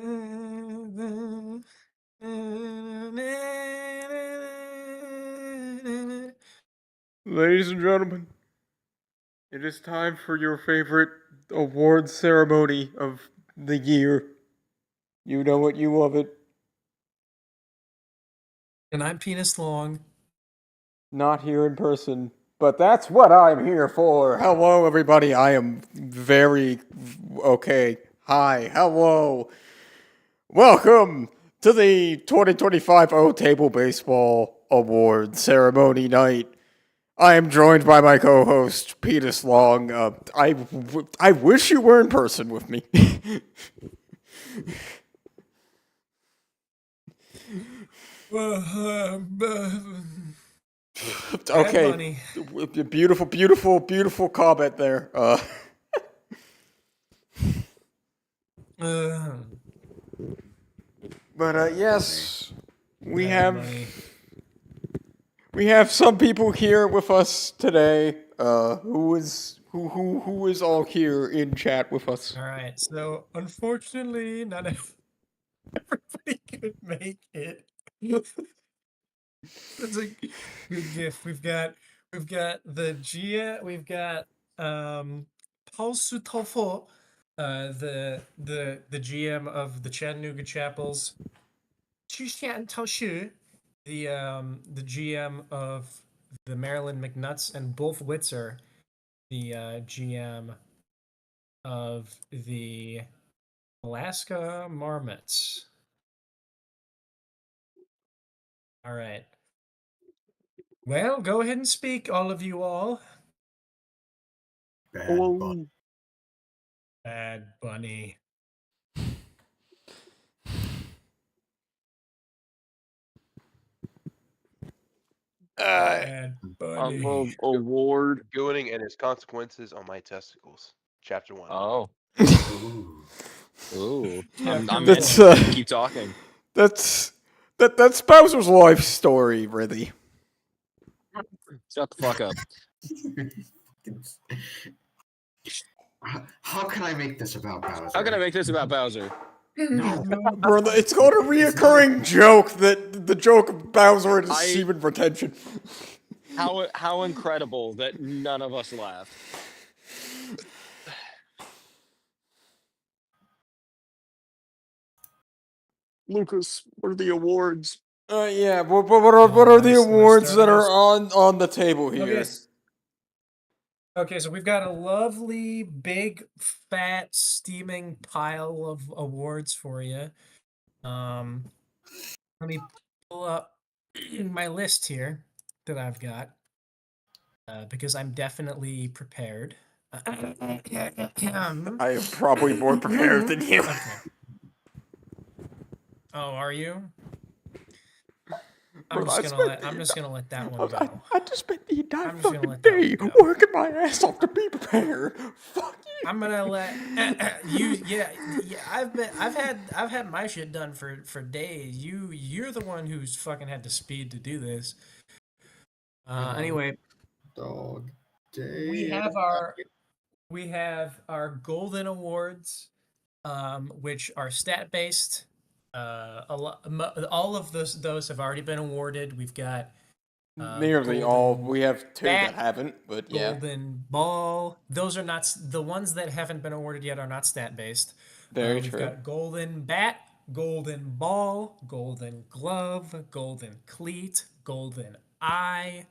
Ladies and gentlemen, it is time for your favorite award ceremony of the year. You know it, you love it. And I'm Penis Long. Not here in person, but that's what I'm here for. Hello, everybody. I am very okay. Hi, hello. Welcome to the 2025 OTABL Baseball Awards ceremony night. I am joined by my co-host, Penis Long. I wish you were in person with me. Okay, beautiful comment there. But yes, we have some people here with us today. Who is all here in chat with us? All right, so unfortunately, not everybody could make it. That's a good gift. We've got the Gia. We've got Paul Sutofo, the GM of the Chattanooga Chapels. Qushan Taoshu, the GM of the Maryland McNuts, and Wolf Witzer, the GM of the Alaska Marmots. All right. Well, go ahead and speak, all of you all. Bad Bunny. Bad Bunny. Award. Gooing and his consequences on my testicles. Chapter 1. Oh. Ooh. I'm That's, keep talking. That's Bowser's life story, really. Shut the fuck up. How can I make this about Bowser? How can I make this about Bowser? No. Bro, it's called a reoccurring joke that the joke of Bowser and his semen retention. How incredible that none of us laughed. Lucas, what are the awards? Yeah, what are the awards that are on the table here? Okay, so we've got a lovely, big, fat, steaming pile of awards for you. Let me pull up my list here that I've got because I'm definitely prepared. I am probably more prepared than you. Okay. Oh, are you? I'm just gonna let that one go. I just spent the entire fucking day working my ass off to be prepared. Fuck you. I'm gonna let you. Yeah. I've had my shit done for days. You're the one who's fucking had the speed to do this. Anyway, Dog day. we have our golden awards, which are stat based. All of those have already been awarded. We've got nearly all. We have two that haven't, but yeah. Golden ball. Those are not the ones that haven't been awarded yet. Are not stat based. Very true. We've got golden bat, golden ball, golden glove, golden cleat, golden eye.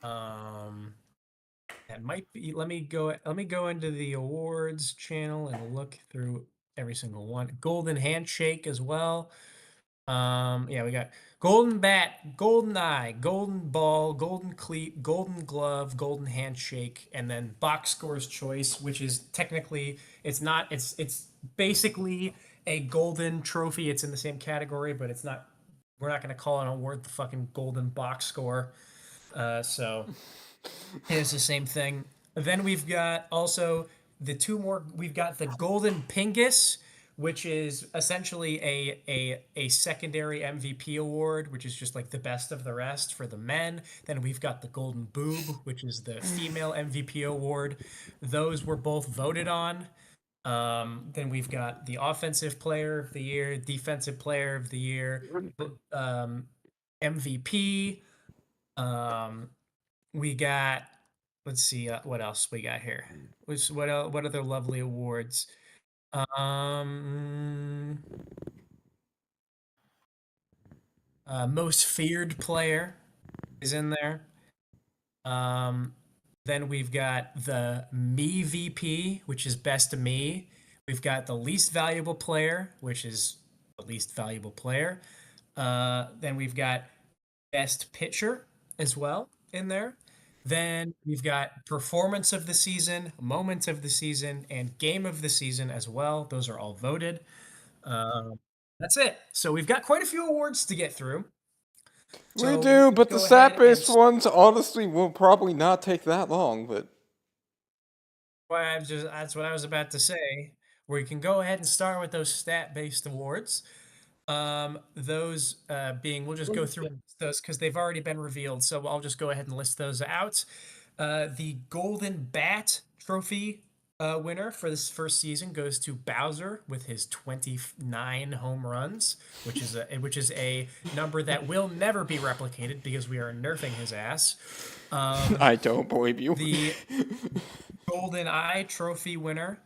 That might be. Let me go into the awards channel and look through every single one. Golden handshake as well. Yeah, we got golden bat, golden eye, golden ball, golden cleat, golden glove, golden handshake, and then box scores choice, which is technically it's basically a golden trophy. It's in the same category, but it's not. We're not going to call an award the fucking golden box score. So it's the same thing. Then we've got also the two more. We've got the golden pingus, which is essentially a secondary MVP award, which is just like the best of the rest for the men. Then we've got the golden boob, which is the female MVP award. Those were both voted on. Then we've got the Offensive Player of the Year, Defensive Player of the Year, MVP. We got. Let's see what else we got here. What other lovely awards? Most feared player is in there. Then we've got the me VP, which is best of me. We've got the least valuable player, which is the least valuable player. Then we've got best pitcher as well in there. Then we've got performance of the season, moment of the season, and game of the season as well. Those are all voted. That's it. So we've got quite a few awards to get through. We So do, but the go ahead stat-based and ones honestly will probably not take that long, but that's what I was about to say. We can go ahead and start with those stat-based awards. Those being, we'll just go through those because they've already been revealed. So I'll just go ahead and list those out. The Golden Bat Trophy winner for this first season goes to Bowser with his 29 home runs, which is a number that will never be replicated because we are nerfing his ass. I don't believe you. The Golden Eye Trophy winner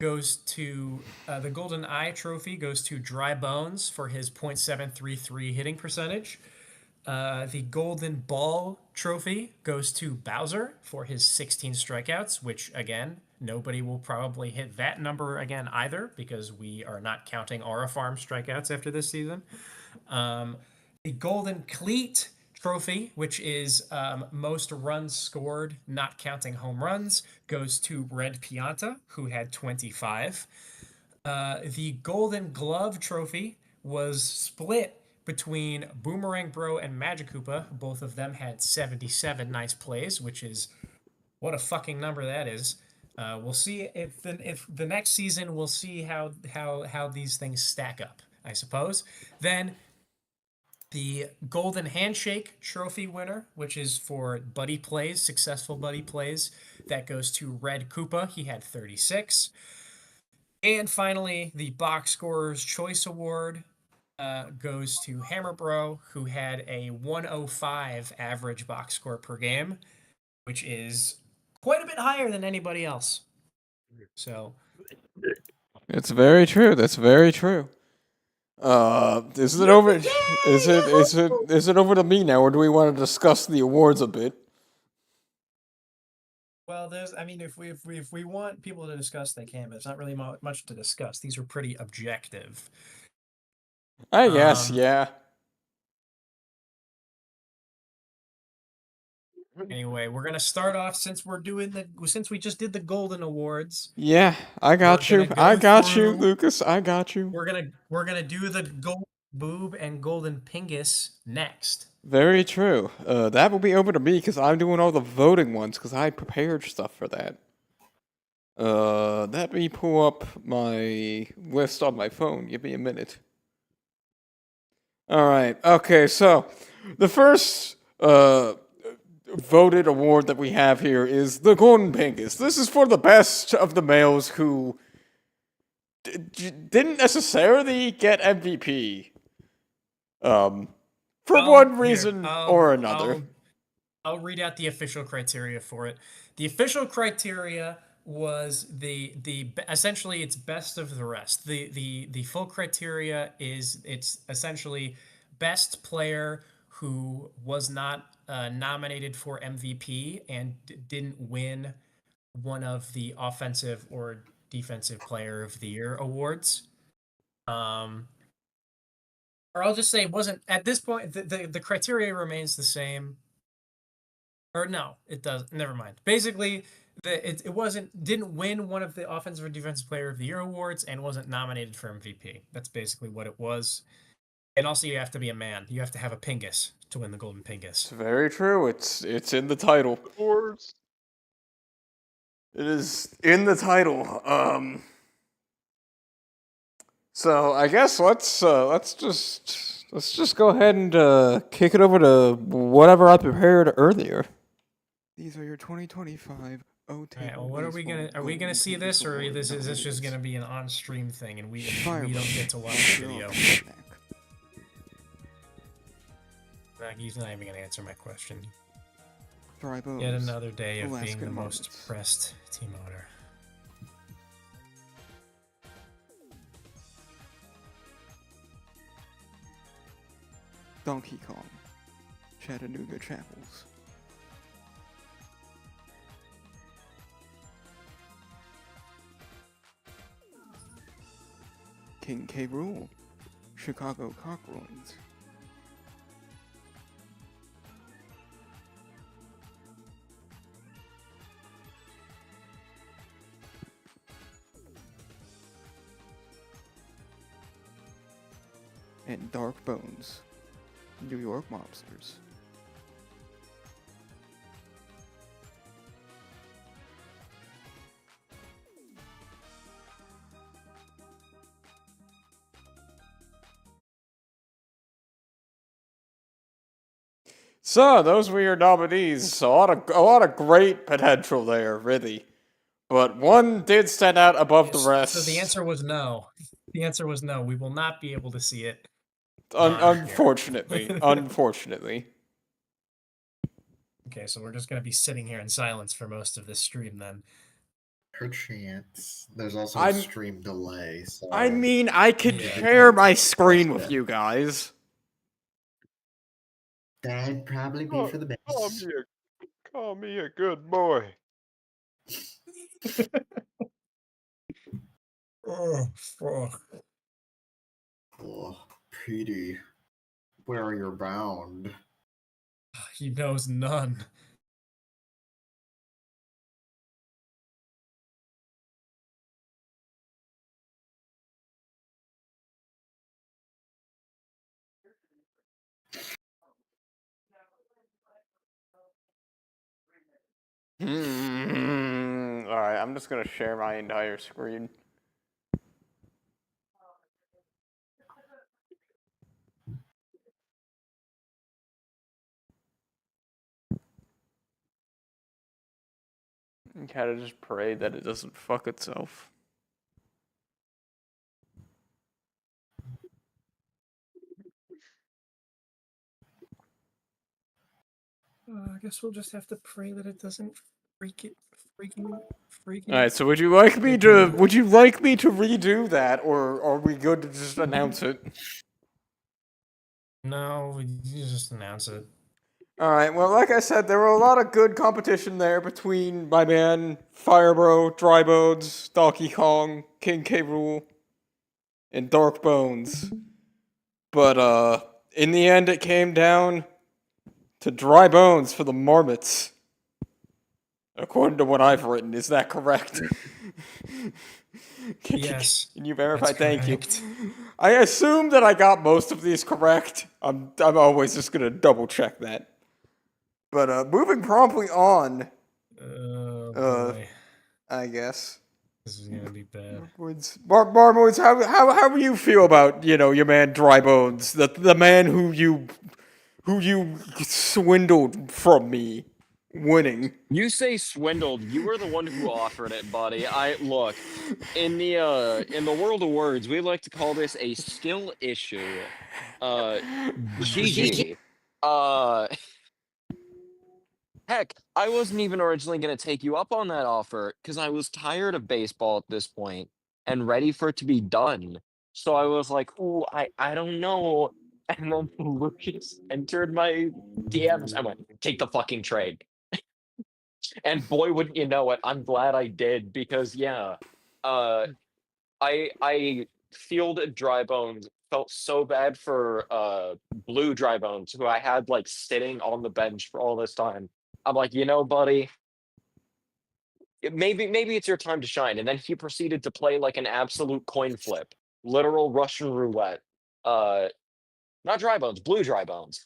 goes to the Golden Eye Trophy goes to Dry Bones for his .733 hitting percentage. The Golden Ball Trophy goes to Bowser for his 16 strikeouts, which again, nobody will probably hit that number again either because we are not counting Aura Farm strikeouts after this season. The Golden Cleat Trophy, which is most runs scored, not counting home runs, goes to Red Pianta, who had 25. The Golden Glove Trophy was split between Boomerang Bro and Magic Koopa. Both of them had 77 nice plays, which is what a fucking number that is. We'll see if the next season we'll see how these things stack up, I suppose. Then the Golden Handshake Trophy winner, which is for buddy plays, successful buddy plays, that goes to Red Koopa. He had 36. And finally, the Box Scorer's Choice Award goes to Hammer Bro, who had a 105 average box score per game, which is quite a bit higher than anybody else. So It's very true. That's very true. Is it over? Is it over to me now, or do we want to discuss the awards a bit? well, if we want people to discuss, they can, but it's not really much to discuss. These are pretty objective. I guess, yeah. Anyway, we're gonna start off since we just did the Golden Awards. Yeah, I got We're you. gonna I go got you, through- Lucas. I got you. We're gonna do the Golden Boob and Golden Pingus next. Very true. That will be over to me because I'm doing all the voting ones because I prepared stuff for that. Let me pull up my list on my phone. Give me a minute. All right. Okay. So, the first voted award that we have here is the Golden Pingus. This is for the best of the males who didn't necessarily get MVP. For one reason or another. I'll read out the official criteria for it. The official criteria was the essentially it's best of the rest. The full criteria is it's essentially best player who was not nominated for MVP and didn't win one of the offensive or defensive player of the year awards. Or I'll just say wasn't at this point the criteria remains the same. Or no, it does. Never mind. Basically, didn't win one of the offensive or defensive player of the year awards and wasn't nominated for MVP. That's basically what it was. And also, you have to be a man. You have to have a Pingus to win the Golden Pingus. It's very true. It's in the title. Awards. It is in the title. So I guess let's just go ahead and kick it over to whatever I prepared earlier. These are your 2025 All right. Well, what are we gonna? Are we gonna see this, or is this just gonna be an on-stream thing, and we don't get to watch the video? He's not even gonna answer my question. Yet another day of being the most pressed team owner. Donkey Kong, Chattanooga Chapels. King K. Rool, Chicago Cockroins. And Dark Bones, New York Mobsters. So those were your nominees. A lot of great potential there, really. But one did stand out above the rest. So the answer was no. The answer was no. We will not be able to see it. Unfortunately. Unfortunately. Okay, so we're just gonna be sitting here in silence for most of this stream then. Perchance. There's also a stream delay. So I mean, I could share my screen with you guys. that'd probably be for the best. Call me a good boy. Oh, fuck. Oh, Petey, where are you bound? He knows none. Alright, I'm just gonna share my entire screen. And kind of just pray that it doesn't fuck itself. I guess we'll just have to pray that it doesn't freaking. Alright, so would you like me to redo that, or are we good to just announce it? No, you just announce it. Alright, well, like I said, there were a lot of good competition there between my man, Firebro, Drybones, Donkey Kong, King K. Rool, and Dark Bones. But, in the end, it came down to Dry Bones for the Marmots. According to what I've written, is that correct? Yes. Can you verify? That's Thank correct. you. I assume that I got most of these correct. I'm always just gonna double check that. But moving promptly on. Boy. I guess. This is gonna be bad. Marmoids, how do you feel about, your man Drybones, the man who you swindled from me, winning? You say swindled. You were the one who offered it, buddy. I look in the world of words, we like to call this a skill issue. GG. Heck, I wasn't even originally going to take you up on that offer because I was tired of baseball at this point and ready for it to be done. So I was like, "Ooh, I don't know." And then Lucas entered my DMs. I went, "Take the fucking trade." And boy, wouldn't you know it, I'm glad I did because uh, I fielded Dry Bones, felt so bad for Blue Dry Bones, who I had like sitting on the bench for all this time. I'm like, buddy, maybe it's your time to shine. And then he proceeded to play like an absolute coin flip, literal Russian roulette. Not Dry Bones, Blue Dry Bones.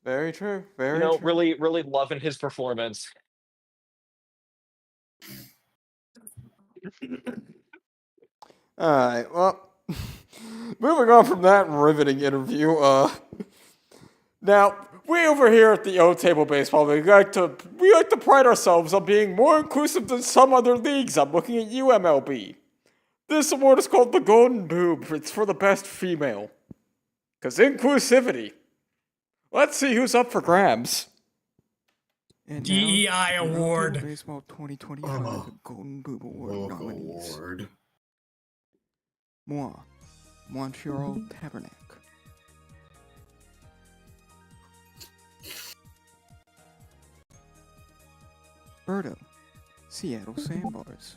Very true. Very true. Really, really loving his performance. Alright, well, moving on from that riveting interview, now, we over here at the OTABL Baseball League like to pride ourselves on being more inclusive than some other leagues. I'm looking at you, MLB. This award is called the Golden Boob. It's for the best female. 'Cause inclusivity. Let's see who's up for grabs. And DEI now, the award. OTABL Baseball 2025 Golden Boob Award nominees. Award. Moi, Montreal Tabernacle. Berto, Seattle Sandbars.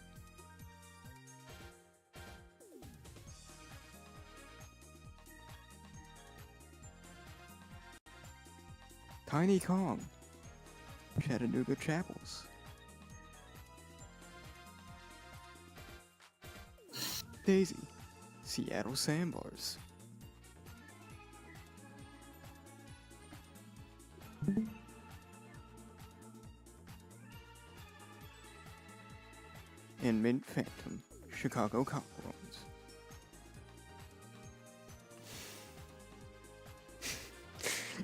Tiny Kong, Chattanooga Chapels. Daisy, Seattle Sandbars. And Mint Phantom, Chicago Copperons.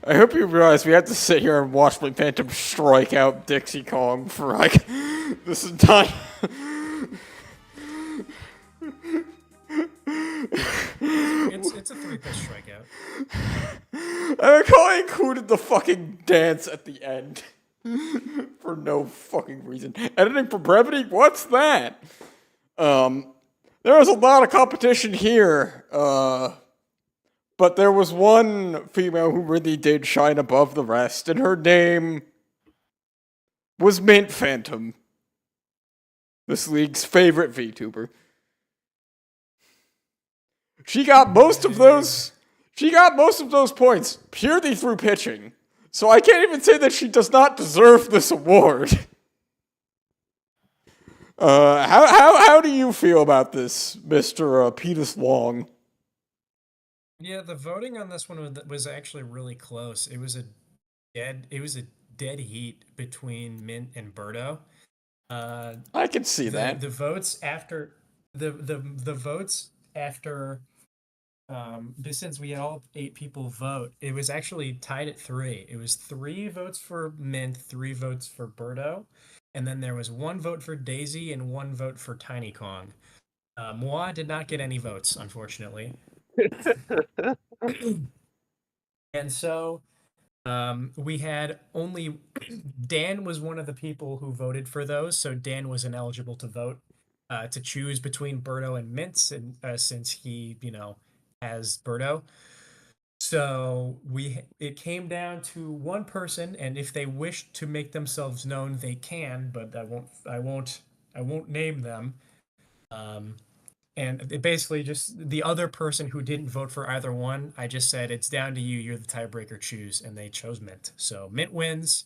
I hope you realize we have to sit here and watch Mint Phantom strike out Dixie Kong for like this entire. It's a 3-pitch strikeout. I like how I included the fucking dance at the end. For no fucking reason. Editing for brevity? What's that? There was a lot of competition here. But there was one female who really did shine above the rest, and her name was Mint Phantom. This league's favorite VTuber. She got most of those points purely through pitching. So I can't even say that she does not deserve this award. How do you feel about this, Mr. Penis Long? Yeah, the voting on this one was actually really close. It was a dead heat between Mint and Berto. I can see that. The votes after the votes after since we had all 8 people vote, it was actually tied at 3. It was 3 votes for Mint, 3 votes for Berto, and then there was 1 vote for Daisy and 1 vote for Tiny Kong. Moi did not get any votes, unfortunately. And so we had only Dan was one of the people who voted for those, so Dan was ineligible to vote to choose between Berto and Mint, and since he has Berto. So it came down to one person, and if they wish to make themselves known, they can, but I won't name them. And it basically just the other person who didn't vote for either one, I just said, it's down to you. You're the tiebreaker. Choose. And they chose Mint. So Mint wins.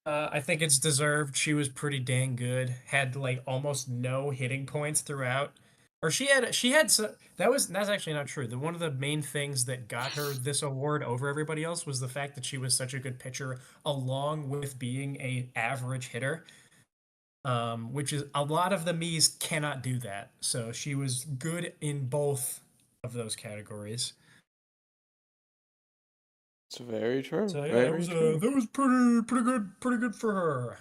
I think it's deserved. She was pretty dang good. Had like almost no hitting points throughout. Or that's actually not true. One of the main things that got her this award over everybody else was the fact that she was such a good pitcher, along with being an average hitter. Which is a lot of the Miis cannot do that. So she was good in both of those categories. It's very true. So yeah, very true. that was pretty good for her.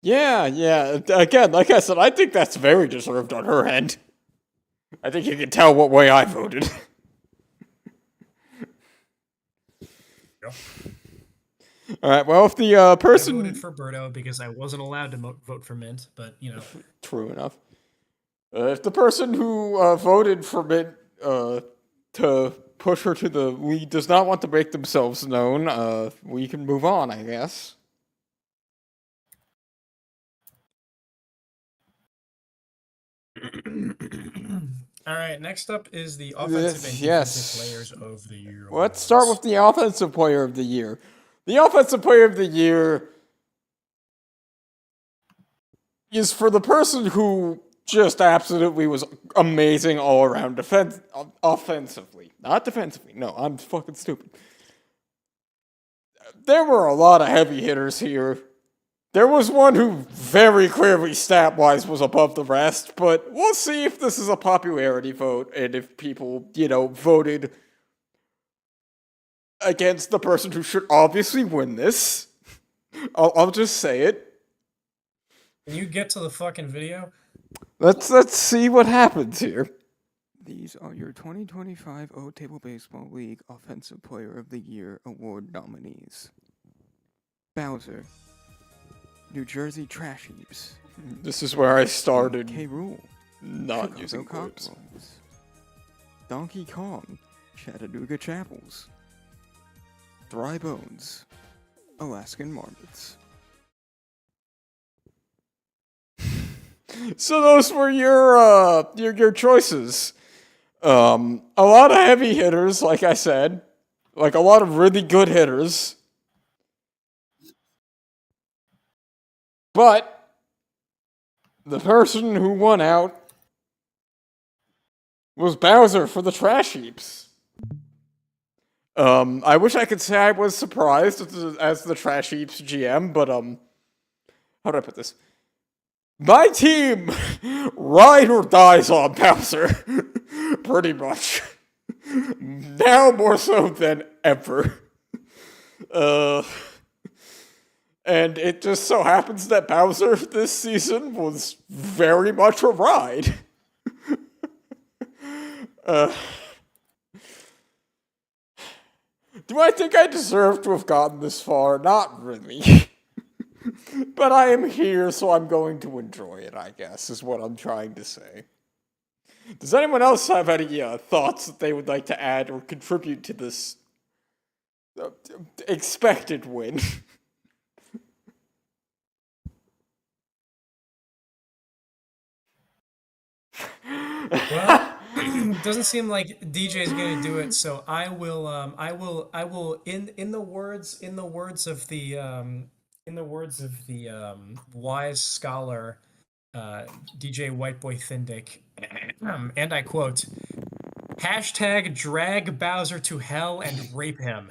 Yeah. Again, like I said, I think that's very deserved on her end. I think you can tell what way I voted. Yeah. All right. Well, if the person I voted for Berto because I wasn't allowed to vote for Mint, but true enough. If the person who voted for Mint to push her to the lead does not want to make themselves known, we can move on, I guess. All right. Next up is the offensive and defensive players of the year. Let's start with the offensive player of the year. The offensive player of the year is for the person who just absolutely was amazing all around offensively. Not defensively. No, I'm fucking stupid. There were a lot of heavy hitters here. There was one who very clearly stat-wise was above the rest, but we'll see if this is a popularity vote and if people, voted against the person who should obviously win this. I'll just say it. Can you get to the fucking video? Let's see what happens here. These are your 2025 OTABL Baseball League Offensive Player of the Year Award nominees. Bowser, New Jersey Trash Heaps. This is where I started. K. Rool, not Chicago using words. Donkey Kong, Chattanooga Chapels. Dry Bones, Alaskan Marmots. So those were your choices. A lot of heavy hitters, like I said, like a lot of really good hitters. But the person who won out was Bowser for the Trash Heaps. I wish I could say I was surprised as the Trash Heaps GM, but how do I put this? My team ride or dies on Bowser, pretty much. Now more so than ever. And it just so happens that Bowser this season was very much a ride. Do I think I deserve to have gotten this far? Not really. But I am here, so I'm going to enjoy it, I guess, is what I'm trying to say. Does anyone else have any thoughts that they would like to add or contribute to this expected win? Well, it doesn't seem like DJ's gonna do it, so I will. In the words of the wise scholar, DJ Whiteboy Thindick, and I quote: "Hashtag drag Bowser to hell and rape him."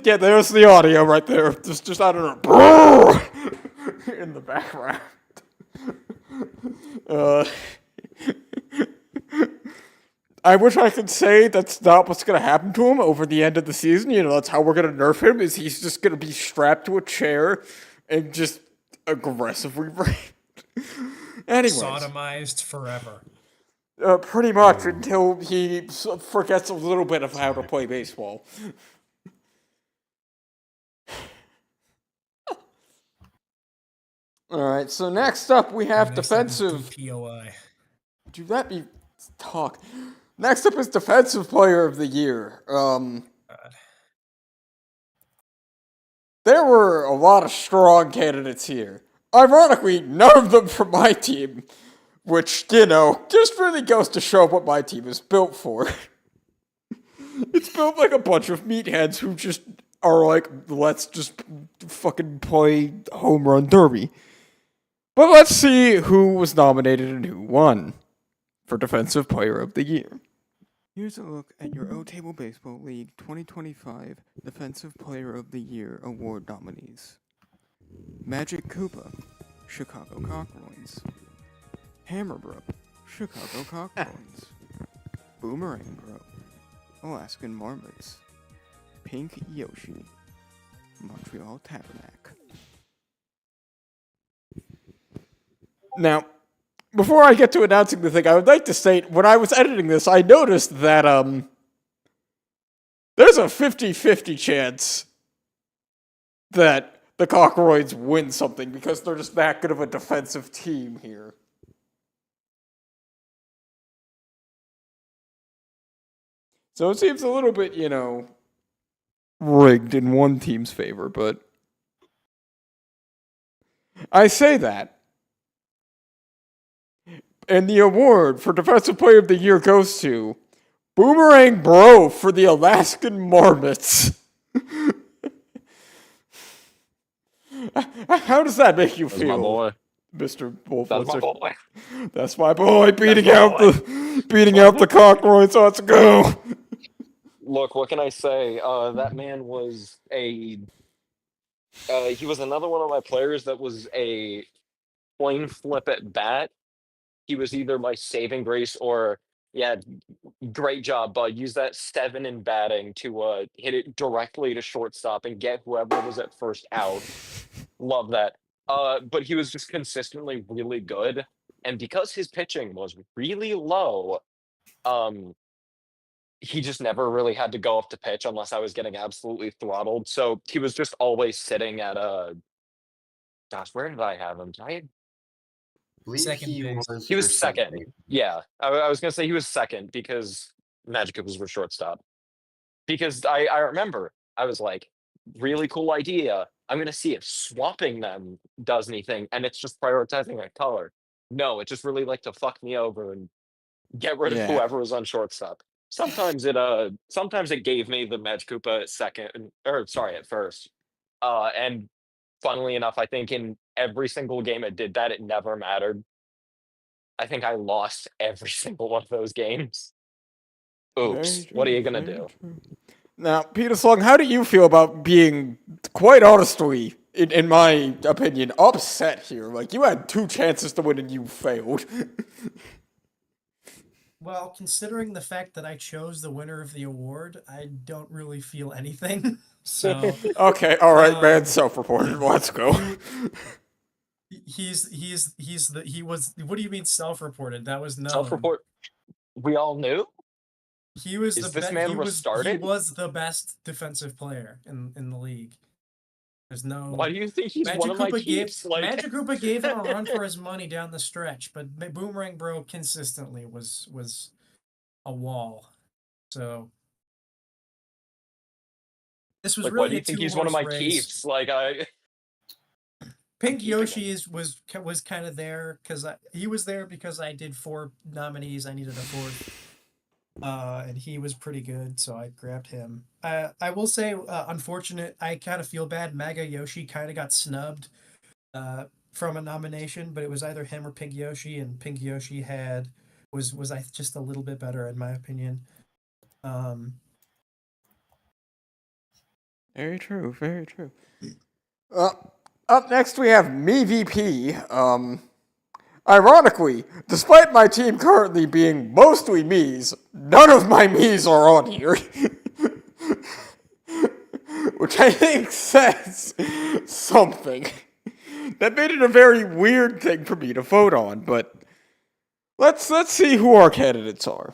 Yeah, there's the audio right there. Just I don't know, in the background. I wish I could say that's not what's going to happen to him over the end of the season. You know, that's how we're going to nerf him, is he's just going to be strapped to a chair and just aggressively raped. Anyways. Sodomized forever. Pretty much until he forgets a little bit of how to play baseball. Alright, so next up we have defensive... POI. Dude, let me talk. Next up is Defensive Player of the Year. There were a lot of strong candidates here. Ironically, none of them from my team. Which, you know, just really goes to show what my team is built for. It's built like a bunch of meatheads who just are like, let's just fucking play home run derby. But let's see who was nominated and who won for Defensive Player of the Year. Here's a look at your OTABL Baseball League 2025 Defensive Player of the Year Award nominees. Magic Koopa, Chicago Cochrane. Hammer Bro, Chicago Cochrane. Boomerang Bro, Alaskan Marmots. Pink Yoshi, Montreal Tabernacle. Now, before I get to announcing the thing, I would like to state, when I was editing this, I noticed that, there's a 50-50 chance that the Cockroids win something because they're just that good of a defensive team here. So it seems a little bit, you know, rigged in one team's favor, but I say that. And the award for Defensive Player of the Year goes to Boomerang Bro for the Alaskan Marmots. How does that make you feel? My boy. Mr. Wolf. That's my boy. That's my boy beating out the Cockroids. Let's go. Look, what can I say? That man was he was another one of my players that was a coin flip at bat, he was either my saving grace or, yeah, great job, bud. Use that 7 in batting to hit it directly to shortstop and get whoever was at first out. Love that. But he was just consistently really good. And because his pitching was really low, um, he just never really had to go up to pitch unless I was getting absolutely throttled. So he was just always sitting at gosh, where did I have him? Did I believe Second he base. was He was your second. base. Yeah, I was gonna say he was second because Magic was for shortstop. Because I remember I was like, really cool idea. I'm gonna see if swapping them does anything, and it's just prioritizing a color. No, it just really like to fuck me over and get rid of Yeah. whoever was on shortstop. Sometimes it gave me the Magikoopa at second, or sorry, at first. And funnily enough, I think in every single game it did that. It never mattered. I think I lost every single one of those games. Oops. What are you gonna do? True. Now, Peter Slung, how do you feel about being, quite honestly, in my opinion, upset here? Like, you had 2 chances to win and you failed. Well, considering the fact that I chose the winner of the award, I don't really feel anything. So Okay, alright, man, self-reported. Let's go. he was. What do you mean self-reported? That was known. Self-report. We all knew. He was Is the this best. man He restarted? was the best defensive player in the league. There's no. Why do you think he's one of my keeps? Magikoopa gave him a run for his money down the stretch, but Boomerang Bro consistently was a wall. So this was Like, really why do you a think he's one of my two-horse race. keeps? Like, Pink keeping Yoshi was kind of there because he was there because I did 4 nominees. I needed a 4th, and he was pretty good, so I grabbed him. I will say, unfortunate. I kind of feel bad. Maga Yoshi kind of got snubbed from a nomination, but it was either him or Pink Yoshi, and Pink Yoshi was just a little bit better in my opinion. Very true, very true. Up next we have me VP. Ironically, despite my team currently being mostly me's, none of my me's are on here. Which I think says something. That made it a very weird thing for me to vote on, but let's see who our candidates are.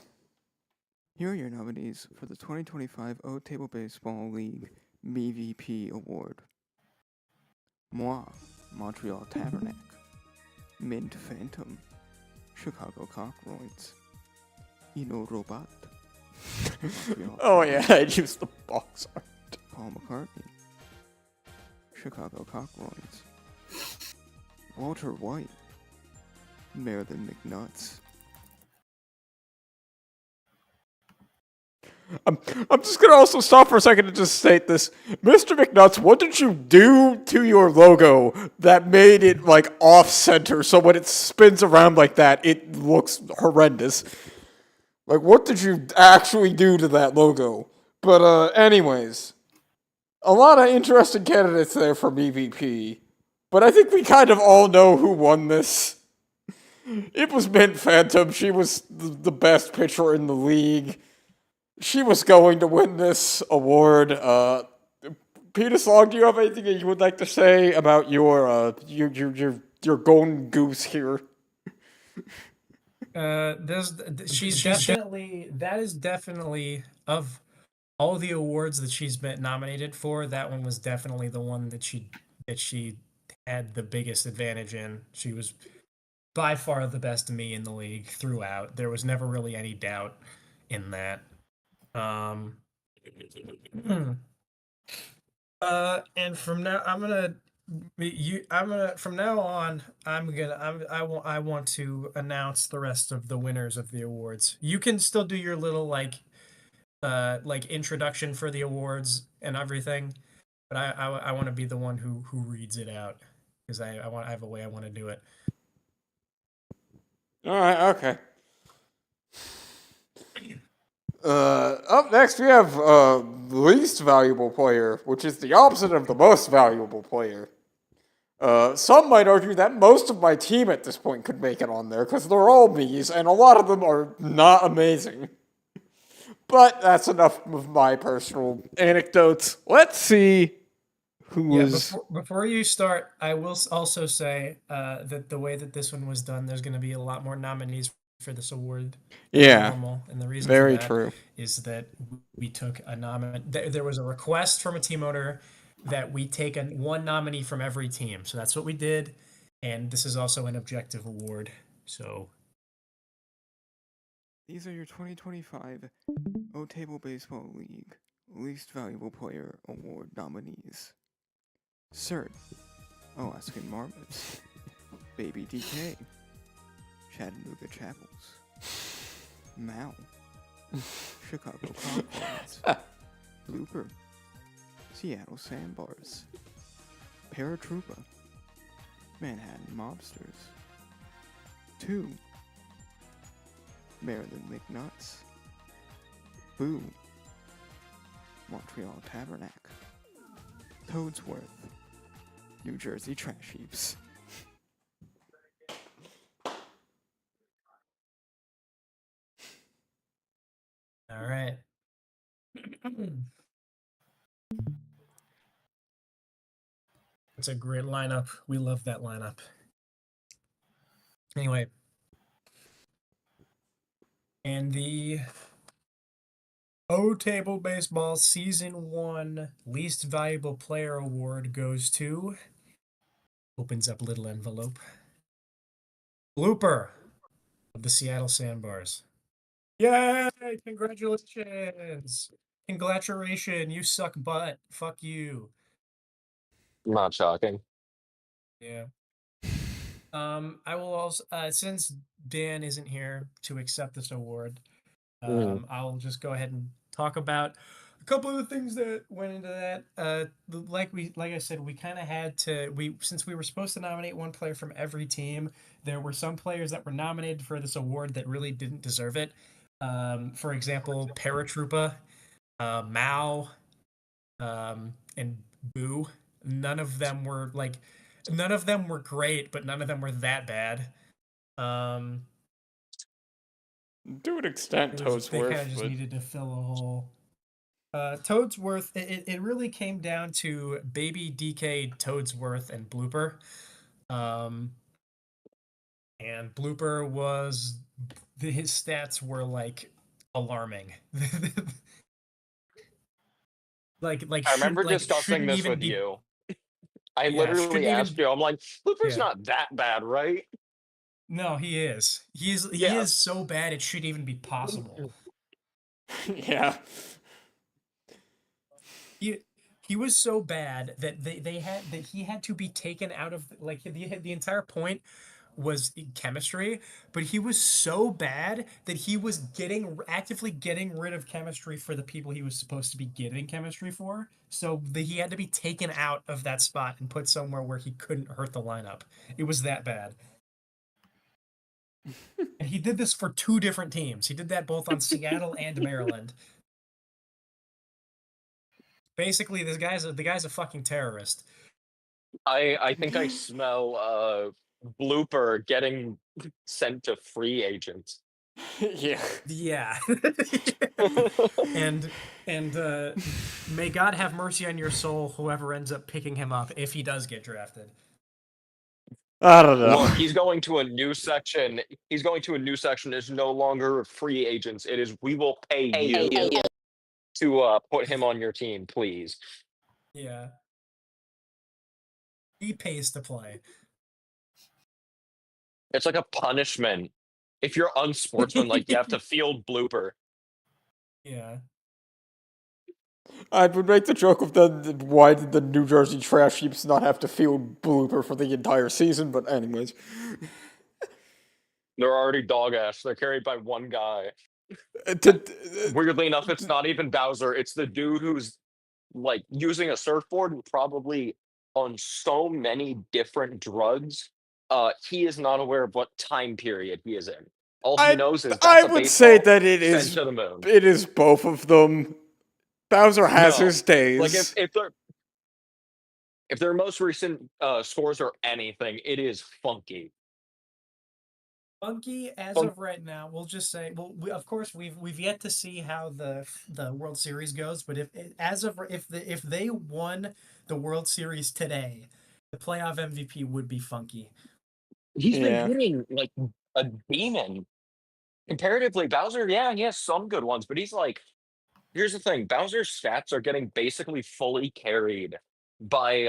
Here are your nominees for the 2025 OTABL Baseball League Me VP Award. Moi, Montreal Tabernacle. Mint Phantom. Chicago Cockroids. Ino Robot. Oh yeah, I used the box art. Paul McCartney. Chicago Cockroids. Walter White. Marilyn McNuts. I'm just gonna also stop for a second and just state this. Mr. McNuts, what did you do to your logo that made it like off-center so when it spins around like that, it looks horrendous? Like, what did you actually do to that logo? But anyways, a lot of interesting candidates there for EVP, but I think we kind of all know who won this. It was Mint Phantom. She was the best pitcher in the league. She was going to win this award. Peter Slog, do you have anything that you would like to say about your golden goose here? She's definitely that is definitely of all the awards that she's been nominated for. That one was definitely the one that she had the biggest advantage in. She was by far the best me in the league throughout. There was never really any doubt in that. And from now from now on I want to announce the rest of the winners of the awards. You can still do your little like introduction for the awards and everything, but I want to be the one who reads it out because I have a way I want to do it. All right, okay. Up next, we have least valuable player, which is the opposite of the most valuable player. Some might argue that most of my team at this point could make it on there because they're all me's, and a lot of them are not amazing. But that's enough of my personal anecdotes. Let's see who Yeah, was. before you start, I will also say that the way that this one was done, there's going to be a lot more nominees for this award than Yeah, normal, and the reason very for that true. is that we took a there was a request from a team owner that we take one nominee from every team, so that's what we did, and this is also an objective award. So These are your 2025 OTABL Baseball League Least Valuable Player Award nominees. Cert, Alaskan Marmots, Baby DK, Chattanooga Chapels, Mal, Chicago Concords, Blooper, Seattle Sandbars, Paratroopa, Manhattan Mobsters, 2, Maryland McNuts, Boo, Montreal Tabernacle, Toadsworth, New Jersey Trash Heaps. all right. It's a great lineup. We love that lineup. Anyway, and the OTABL Baseball Season 1 Least Valuable Player Award goes to, opens up little envelope, Blooper of the Seattle Sandbars. Yay! Congratulations! Congratulations! You suck butt. Fuck you. Not shocking. Yeah. I will also, since Dan isn't here to accept this award, I'll just go ahead and talk about a couple of the things that went into that. Like I said, we kind of had to, since we were supposed to nominate one player from every team, there were some players that were nominated for this award that really didn't deserve it. For example, Paratroopa, Mao, and Boo. None of them were great, but none of them were that bad. To an extent, They Toadsworth, kind of just but needed to fill a hole. Toadsworth, it really came down to Baby DK, Toadsworth, and Blooper. And Blooper was his stats were like alarming. I remember discussing shouldn't this even with be you. I yeah, shouldn't literally asked even you, I'm like, Flipper's yeah. not that bad, right? No, he is. He Yeah. is so bad it shouldn't even be possible. yeah. He was so bad that he had to be taken out of, like, the entire point was chemistry, but he was so bad that he was actively getting rid of chemistry for the people he was supposed to be giving chemistry for. So he had to be taken out of that spot and put somewhere where he couldn't hurt the lineup. It was that bad. And he did this for 2 different teams. He did that both on Seattle and Maryland. Basically, the guy's a fucking terrorist. I think I smell Blooper getting sent to free agents. yeah. Yeah. and may God have mercy on your soul, whoever ends up picking him up if he does get drafted. I don't know. Look, he's going to a new section. He's going to a new section. It's no longer free agents. It is we will pay you to put him on your team, please. Yeah. He pays to play. It's like a punishment. If you're unsportsmanlike, you have to field Blooper. Yeah. I would make the joke of why did the New Jersey Trash Heaps not have to field Blooper for the entire season, but anyways. They're already dog ass. They're carried by one guy. Weirdly enough, it's not even Bowser. It's the dude who's like using a surfboard, probably on so many different drugs. He is not aware of what time period he is in. All he knows is that's I a would say baseball that it sent is to the moon. it is both of them. Bowser has No, his days. Like if they're If their most recent scores are anything, it is funky. Funky as Fun- of right now, we'll just say, well, of course we've yet to see how the World Series goes, but if they won the World Series today, the playoff MVP would be Funky. He's been Yeah. hitting like a demon. Comparatively, Bowser, yeah, he has some good ones, but he's like, here's the thing: Bowser's stats are getting basically fully carried by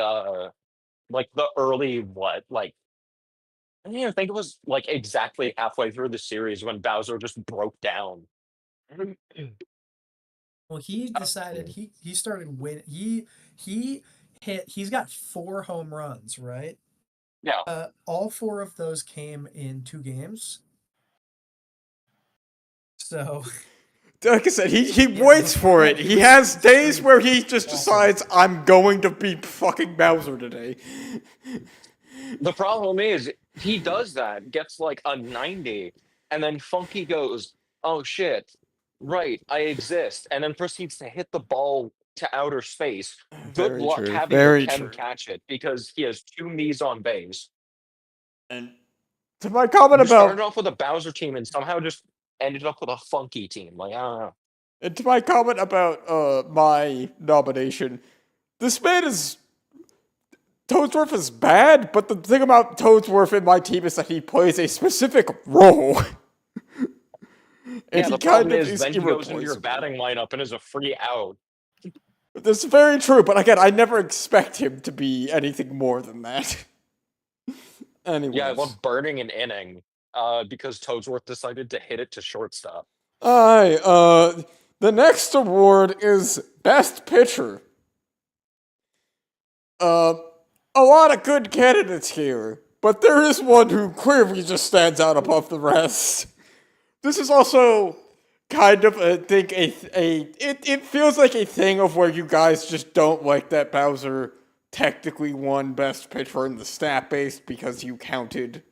like the early like I don't even think it was like exactly halfway through the series when Bowser just broke down. Well, he decided he started win. He he's got 4 home runs, right? Yeah, All 4 of those came in 2 games. So Like I said, he Yeah, waits for before it. he He was has days straight where he just awful. decides, I'm going to beat fucking Bowser today. the problem is he does that, gets like a 90, and then Funky goes, "Oh shit, right, I exist," and then proceeds to hit the ball to outer space. Good Very luck true. having the Very Ken true. catch it because he has 2 Miis on base. And to my comment You started about off with a Bowser team and somehow just ended up with a Funky team. Like, I don't know. my nomination, this man is Toadsworth is bad, but the thing about Toadsworth in my team is that he plays a specific role. And Yeah, he the problem kind of is is then he goes into your irreplaceable. batting lineup and is a free out. That's very true, but again, I never expect him to be anything more than that. Anyways. Yeah, I love burning an inning because Toadsworth decided to hit it to shortstop. The next award is Best Pitcher. A lot of good candidates here, but there is one who clearly just stands out above the rest. This is also kind of it feels like a thing of where you guys just don't like that Bowser technically won Best Pitcher in the stat base because you counted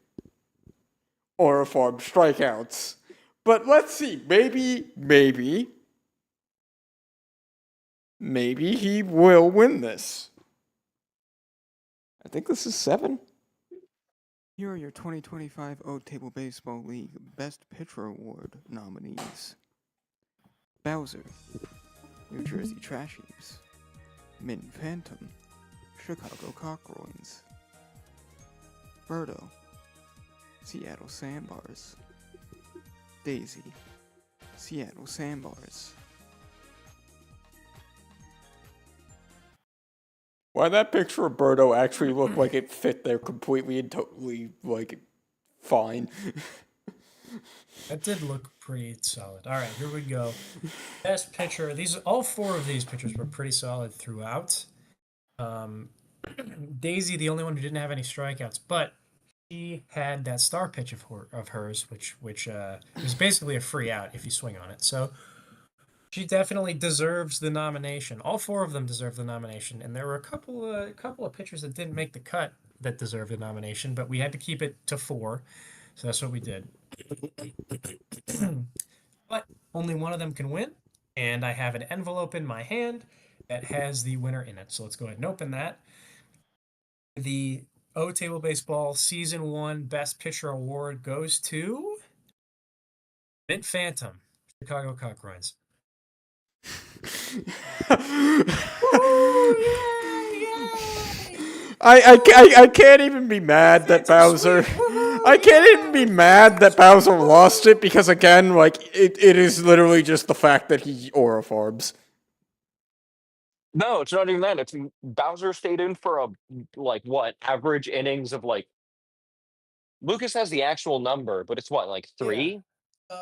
Aura Farm strikeouts. But let's see, maybe he will win this. I think this is 7. Here are your 2025 OTABL Baseball League Best Pitcher Award nominees. Bowser, New Jersey Trash Heaps, Mint Phantom, Chicago Cockroins, Birdo, Seattle Sandbars, Daisy, Seattle Sandbars. Why that picture of Birdo actually looked like it fit there completely and totally, like, fine. that did look pretty solid. All right, here we go. Best pitcher. All 4 of these pitchers were pretty solid throughout. Daisy, the only one who didn't have any strikeouts, but she had that star pitch of hers, which was basically a free out if you swing on it. So she definitely deserves the nomination. All 4 of them deserve the nomination, and there were a couple of pitchers that didn't make the cut that deserved the nomination, but we had to keep it to 4, so that's what we did. But only one of them can win, and I have an envelope in my hand that has the winner in it. So let's go ahead and open that. The OTABL Baseball Season 1 Best Pitcher Award goes to Mint Phantom, Chicago Cockroins. I can't even be mad that Bowser. I can't even be mad that Bowser lost it because again, like it is literally just the fact that he aura farms. No, it's not even that. It's Bowser stayed in for a like what average innings of like. Lucas has the actual number, but it's what like 3.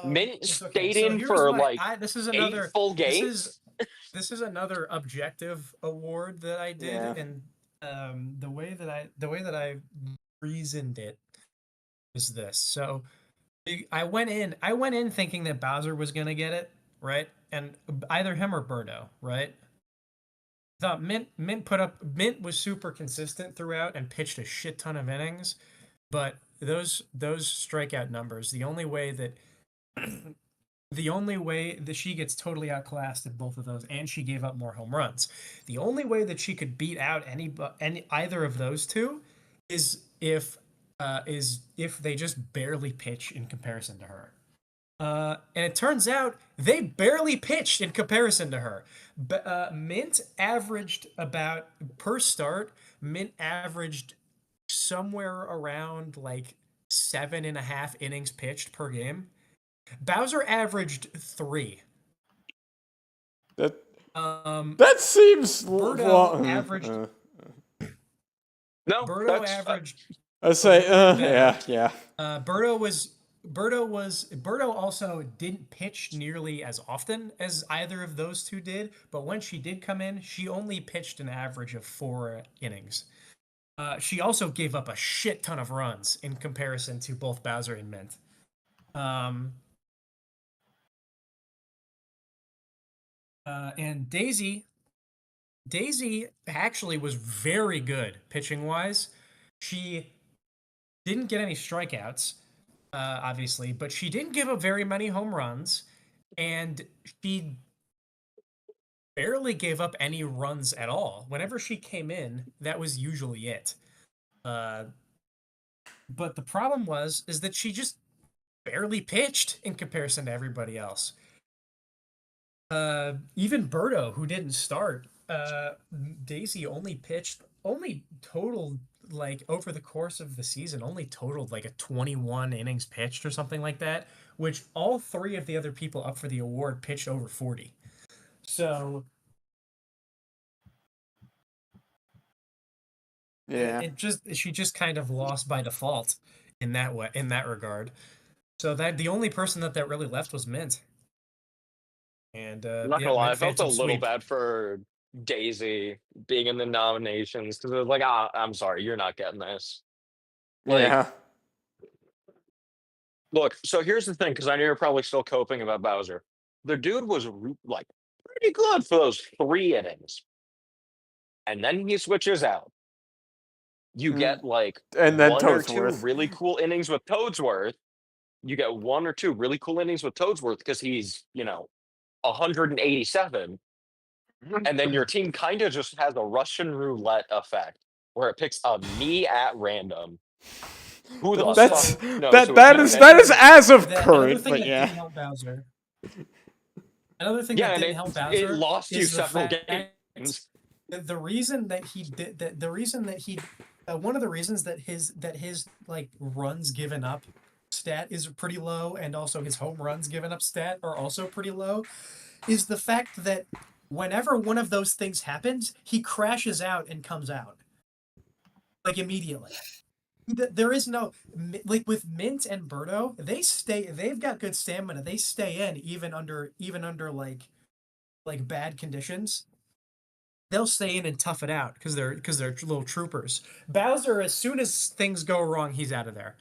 Mint It's okay. stayed So in here's for my. like This is 8 another. full This games. is another objective award that I did, Yeah. and the way that I reasoned it is this. So I went in thinking that Bowser was gonna get it, right? And either him or Birdo, right? I thought Mint was super consistent throughout and pitched a shit ton of innings, but those strikeout numbers, the only way that the only way that she gets totally outclassed in both of those, and she gave up more home runs. The only way that she could beat out either of those two is if they just barely pitch in comparison to her. And it turns out they barely pitched in comparison to her. Mint averaged about per start. Mint averaged somewhere around like 7.5 innings pitched per game. Bowser averaged 3. That Um, that seems Birdo averaged. No, Birdo that's averaged. I say, better. yeah. Birdo also didn't pitch nearly as often as either of those two did, but when she did come in, she only pitched an average of 4 innings. She also gave up a shit ton of runs in comparison to both Bowser and Mint. And Daisy actually was very good pitching wise. She didn't get any strikeouts, obviously, but she didn't give up very many home runs, and she barely gave up any runs at all. Whenever she came in, that was usually it. But the problem is that she just barely pitched in comparison to everybody else. Even Birdo, who didn't start, Daisy only totaled, like, over the course of the season, only totaled like a 21 innings pitched or something like that, which all 3 of the other people up for the award pitched over 40. So Yeah. she just kind of lost by default in that regard. So that the only person that really left was Mint. And I'm not yeah, gonna lie, I Mint felt a Phantom little sweep. bad for Daisy being in the nominations because it was like, ah, I'm sorry, you're not getting this. Like, Yeah. look, so here's the thing, because I know you're probably still coping about Bowser. The dude was like pretty good for those 3 innings, and then he switches out. You get like And then 1 or 2 Toadsworth. really cool innings with Toadsworth. You get 1 or 2 really cool innings with Toadsworth because he's 187. And then your team kind of just has a Russian roulette effect where it picks a me at random. Who the That's fuck knows that is as of Another current, thing but that yeah. didn't help Bowser. Another thing Yeah, that and didn't help it Bowser lost you is the several fact games. that the reason that he did that the reason that he one of the reasons that his like runs given up stat is pretty low, and also his home runs given up stat are also pretty low, is the fact that whenever one of those things happens, he crashes out and comes out like immediately. There is no, like, with Mint and Birdo, they've got good stamina. They stay in even under like bad conditions. They'll stay in and tough it out because they're little troopers. Bowser, as soon as things go wrong, he's out of there.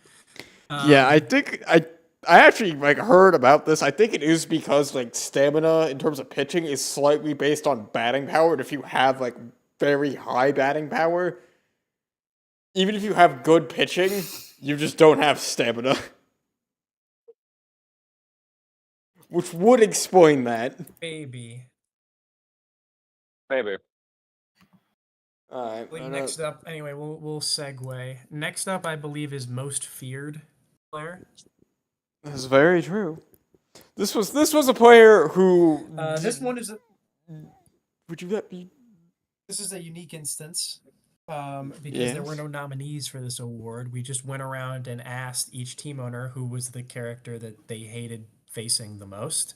Yeah, I think I actually like heard about this. I think it is because like stamina in terms of pitching is slightly based on batting power. And if you have like very high batting power, even if you have good pitching, you just don't have stamina. Which would explain that. Maybe. Maybe. Alright. Next up, anyway, we'll segue. Next up, I believe, is most feared player. That's very true. This was a player who. This one is. Would you let me? This is a unique instance. Because there were no nominees for this award. We just went around and asked each team owner who was the character that they hated facing the most.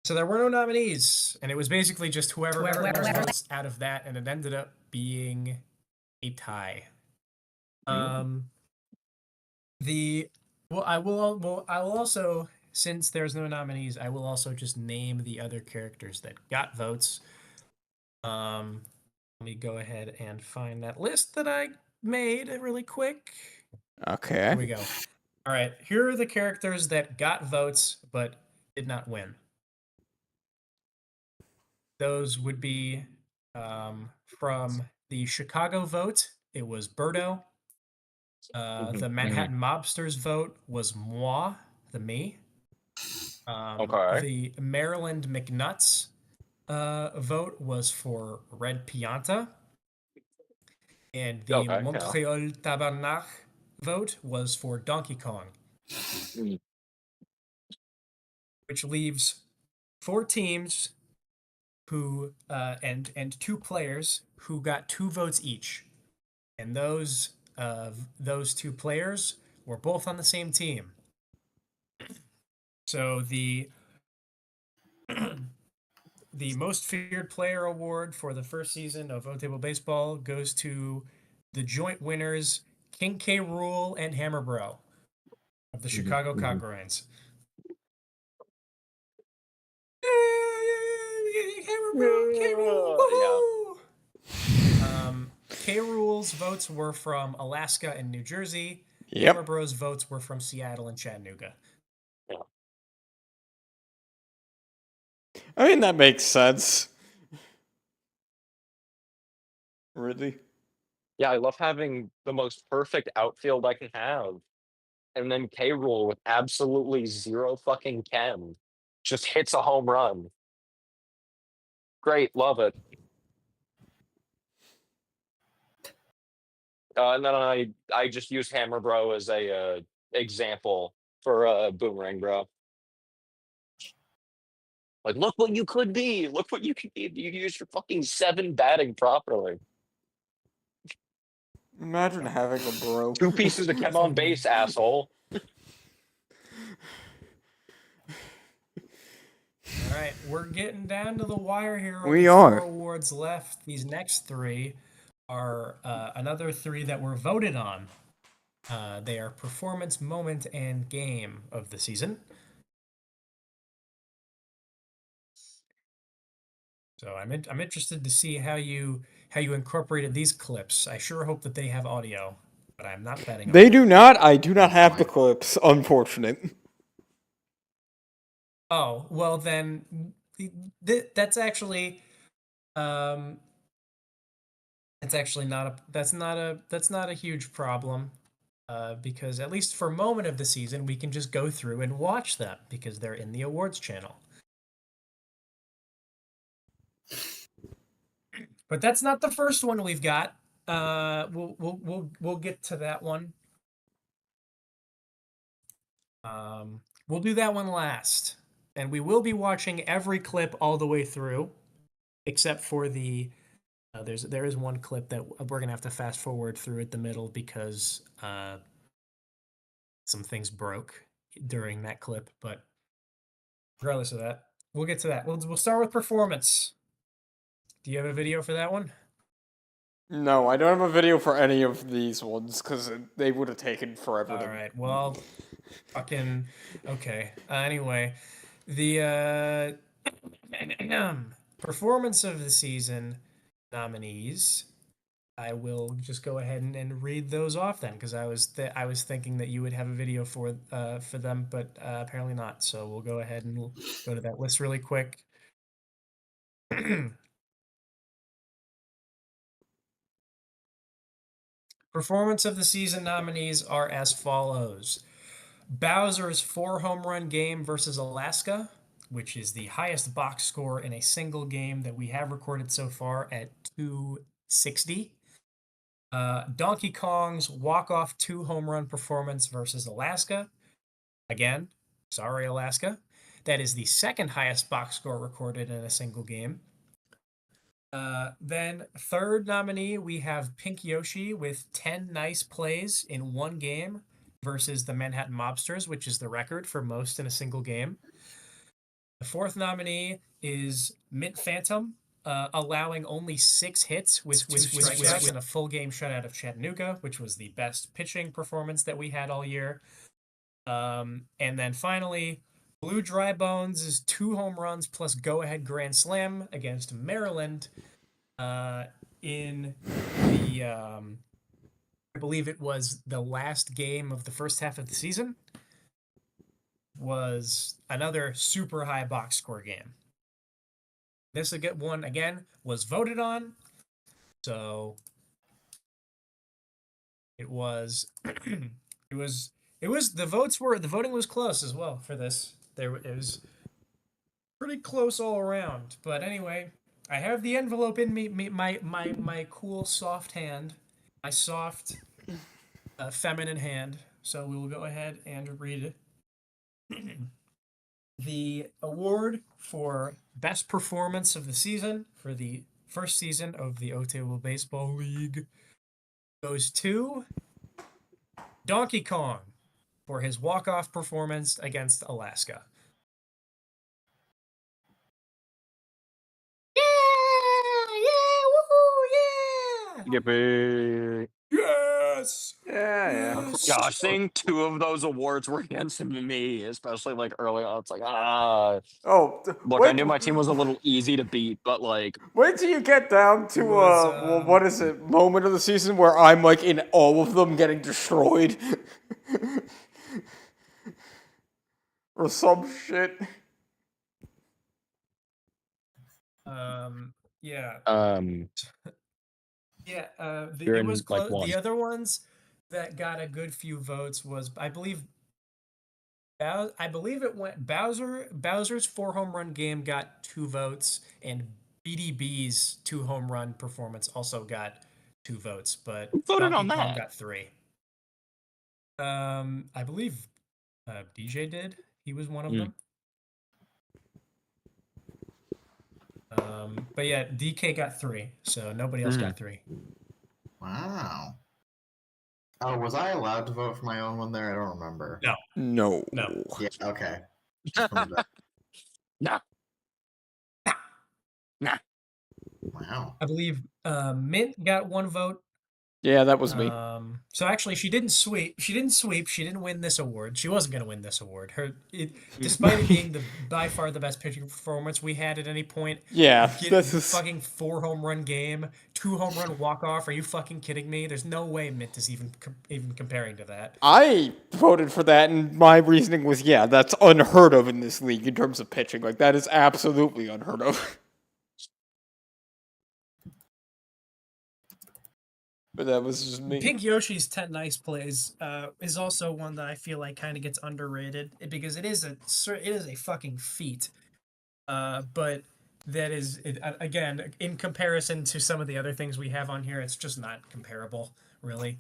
So there were no nominees, and it was basically just whoever votes out of that, and it ended up being a tie. I will also, since there's no nominees, I will also just name the other characters that got votes. Let me go ahead and find that list that I made really quick. Okay. Here we go. All right, here are the characters that got votes but did not win. Those would be from the Chicago vote, it was Birdo. The Manhattan Mobsters vote was moi, the me. Okay. The Maryland McNuts vote was for Red Pianta. And the Okay, yeah. Montreal Tabarnak vote was for Donkey Kong. Which leaves 4 teams who and 2 players who got 2 votes each. And those 2 players were both on the same team. So the most feared player award for the first season of OTABL Baseball goes to the joint winners King K. Rool and Hammer Bro of the Chicago Cowgirls. Hammer Bro, K. Rool, K. Rool's votes were from Alaska and New Jersey. Yep. Hammer Bro's votes were from Seattle and Chattanooga. I mean, that makes sense. Really? Yeah, I love having the most perfect outfield I can have. And then K-Rool with absolutely zero fucking chem just hits a home run. Great, love it. And then I just use Hammer Bro as a example for Boomerang Bro. Like, look what you could be. Look what you could be if you use your fucking 7 batting properly. Imagine having a bro. 2 pieces of chem on base, asshole. All right, we're getting down to the wire here. We Only are. 4 awards left. These next 3 are another 3 that were voted on. They are performance, moment, and game of the season. So I'm interested to see how you incorporated these clips. I sure hope that they have audio, but I'm not betting on They it. do not. I do not have the clips. Unfortunate. Oh, well then that's actually it's actually that's not a huge problem. Because at least for moment of the season, we can just go through and watch them because they're in the awards channel. But that's not the first one we've got. We'll get to that one. We'll do that one last, and we will be watching every clip all the way through, except for the. There is one clip that we're gonna have to fast forward through at the middle because some things broke during that clip. But regardless of that, we'll get to that. We'll start with performance. Do you have a video for that one? No, I don't have a video for any of these ones because they would have taken forever. All right. Well, fucking okay. Anyway, the performance of the season nominees. I will just go ahead and read those off then, because I was thinking that you would have a video for them, but apparently not. So we'll go ahead and we'll go to that list really quick. Performance of the season nominees are as follows: Bowser's 4 home run game versus Alaska, which is the highest box score in a single game that we have recorded so far at 260. Donkey Kong's walk-off 2 home run performance versus Alaska. Again, sorry, Alaska. That is the second highest box score recorded in a single game. Then third nominee, we have Pink Yoshi with 10 nice plays in one game versus the Manhattan Mobsters, which is the record for most in a single game. The fourth nominee is Mint Phantom, allowing only 6 hits with 2 strikeouts in a full game shutout of Chattanooga, which was the best pitching performance that we had all year. And then finally, Blue Dry Bones is 2 home runs plus go-ahead grand slam against Maryland in the I believe it was the last game of the first half of the season. Was another super high box score game. This one again was voted on, so it was it was the voting was close as well for this. It was pretty close all around. But anyway, I have the envelope in my cool soft hand, my soft feminine hand. So we will go ahead and read it. The award for best performance of the season for the first season of the OTABL Baseball League goes to Donkey Kong for his walk-off performance against Alaska. Yeah! Yippee. Yes! Yeah, Yes! Gosh, seeing two of those awards were against me, especially like early on, it's like, Oh, look, I knew my team was a little easy to beat, but like, wait till you get down to was, well, what is it? Moment of the season where I'm like in all of them getting destroyed, or some shit. Yeah. Yeah, You're it was in, like, close. one. The other ones that got a good few votes was, I believe it went Bowser's 4 home run game got 2 votes, and BDB's 2 home run performance also got 2 votes, but Who voted on Donkey Kong that? got 3. I believe DJ did. He was one of them. But yeah, DK got 3, so nobody else got 3. Wow. Oh, was I allowed to vote for my own one there? I don't remember. No. Yeah, okay. Just wanted to- Nah. Nah. Wow. I believe Mint got 1 vote. Yeah, that was me. So actually, she didn't sweep. She didn't win this award. She wasn't going to win this award. Despite it being by far the best pitching performance we had at any point. Yeah, This is fucking 4 home run game, 2 home run walk off. Are you fucking kidding me? There's no way Mint is even comparing to that. I voted for that, and my reasoning was, yeah, that's unheard of in this league in terms of pitching. Like, that is absolutely unheard of. But that was just me. Pink Yoshi's 10 nice plays is also one that I feel like kind of gets underrated because it is a fucking feat. But that is again, in comparison to some of the other things we have on here, it's just not comparable, really.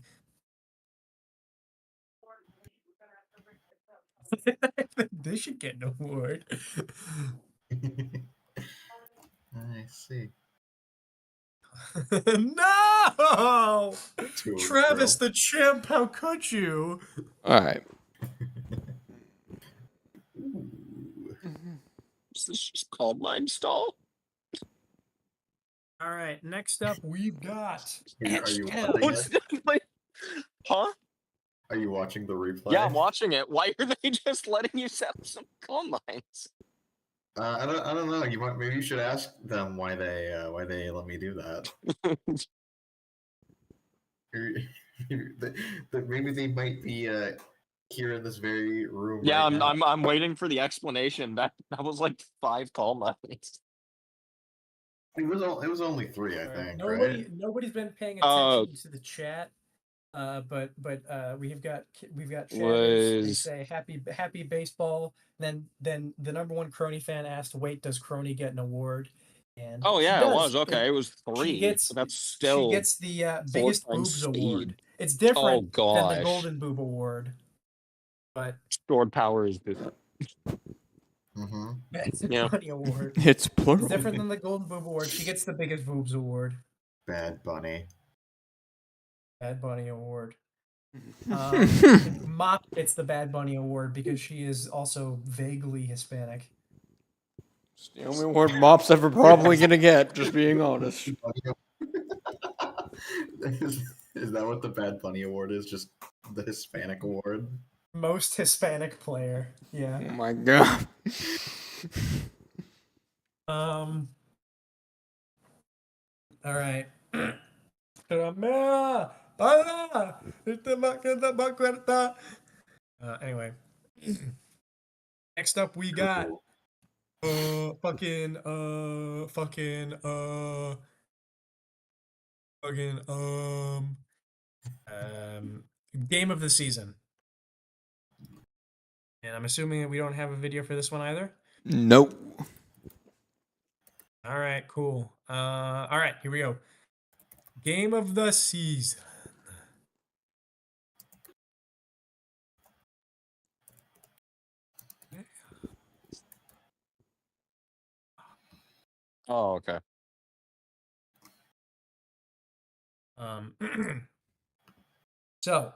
They should get an award. I see. No, Two Travis girl. the Chimp, how could you? All right. Is this just called Limestall? All right, next up we've got Are you Hell. watching it? Huh? Are you watching the replay? Yeah, I'm watching it. Why are they just letting you set up some call lines? I don't know. Maybe you should ask them why they let me do that. Maybe they might be here in this very room. Yeah, right now. I'm waiting for the explanation. That was like 5 call lines. It was only 3, I think. Nobody's been paying Oh. attention to the chat. But we've got chatters. They say happy baseball. Then the #1 Crony fan asked, "Wait, does Crony get an award?" And Oh she yeah, it does. was okay. It was 3. gets- but that's still She gets the 4 biggest times boobs speed. award. It's Oh different than the gosh, Golden Boob Award, but stored power is good. Mm-hmm. it's a Yeah. funny award. It's plural. It's different than the Golden Boob Award. She gets the biggest boobs award. Bad Bunny. Bad Bunny Award. Mop gets the Bad Bunny Award because she is also vaguely Hispanic. It's the only award Mop's ever probably gonna get, just being honest. Is that what the Bad Bunny Award is? Just the Hispanic Award? Most Hispanic player. Yeah. Oh my god. All right. Anyway. Next up we got Game of the season. And I'm assuming that we don't have a video for this one either. Nope. All right, cool. All right, here we go. Game of the season. Oh, okay. Um, so,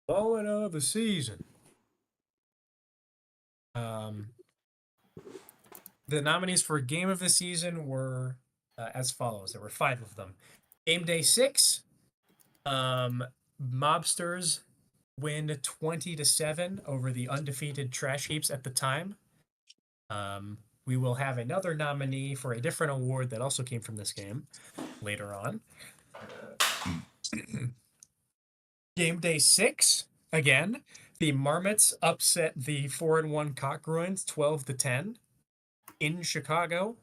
moment of the season. The nominees for Game of the Season were as follows. There were 5 of them. Game Day 6. Mobsters win 20-7 over the undefeated Trash Heaps at the time. We will have another nominee for a different award that also came from this game later on. Game Day 6, again, the Marmots upset the 4-1 Cockruins 12-10 in Chicago.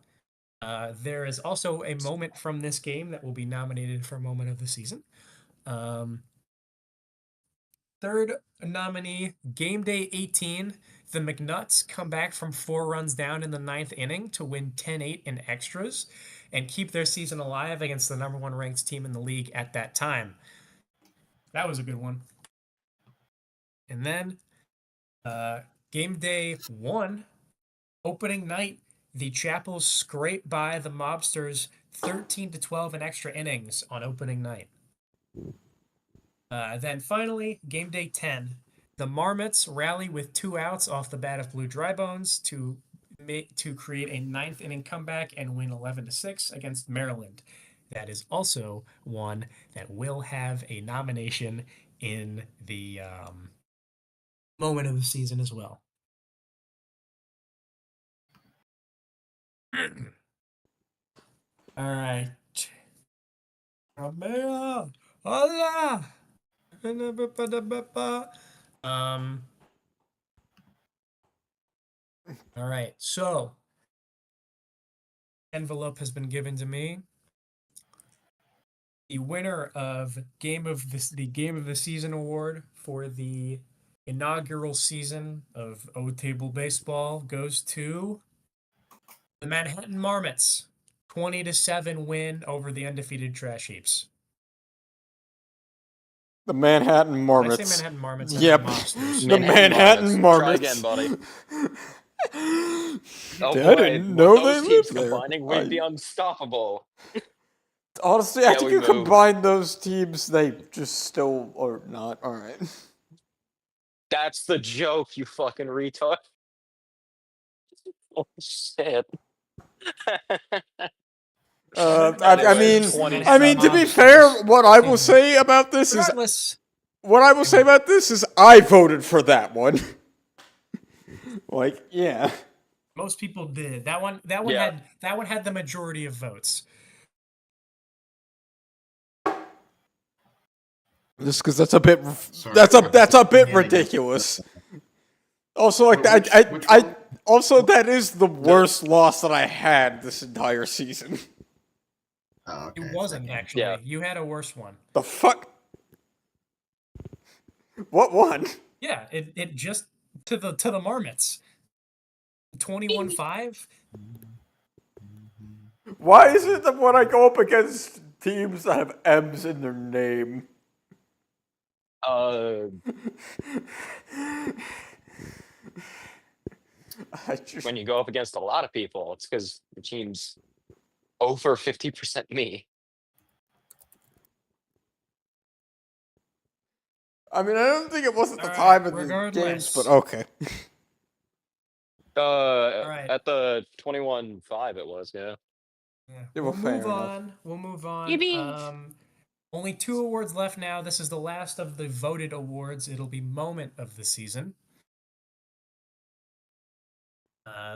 There is also a moment from this game that will be nominated for Moment of the Season. Third nominee, Game Day 18. The McNuts come back from 4 runs down in the 9th inning to win 10-8 in extras and keep their season alive against the #1 ranked team in the league at that time. That was a good one. And then Game Day 1, opening night, the Chapels scrape by the Mobsters 13-12 in extra innings on opening night. Then finally, Game Day 10. The Marmots rally with 2 outs off the bat of Blue Drybones to create a 9th inning comeback and win 11-6 against Maryland. That is also one that will have a nomination in the moment of the season as well. All right. Hola. All right, so envelope has been given to me. The winner of the Game of the Season award for the inaugural season of OTABL Baseball goes to the Manhattan Marmots. 20-7 win over the undefeated Trash Heaps. The Manhattan Did I Marmots. say Manhattan Marmots? Yep. The Mobsters. The Manhattan Marmots. Try again, buddy. Oh I boy, didn't with know those they teams lived there. combining, we'd be unstoppable. Honestly, I Yeah, think we you move. combine those teams, they just still are not. All right. That's the joke, you fucking retard. Oh shit. I mean, Anyways, I mean, to be Mobsters. fair, what I will say about this is, Regardless, I voted for that one. Like, yeah. most people did. That one Yeah. had the majority of votes. Just because that's a bit, Sorry, that's a bit Yeah. ridiculous. Also, like, Wait, which I one? also, that is the worst loss that I had this entire season. Oh, okay. It wasn't actually. Yeah. You had a worse one. The fuck? What one? Yeah, it just to the Marmots. 21-5. Why is it that when I go up against teams that have M's in their name? When you go up against a lot of people, it's because the team's over 50% me. I mean, I don't think it was at the All time right, of the games, regardless. but okay. right. At the 21-5 it was, yeah. Yeah, Yeah, we'll well, fair move enough. on. We'll move on. Yippee! Only 2 awards left now. This is the last of the voted awards. It'll be moment of the season.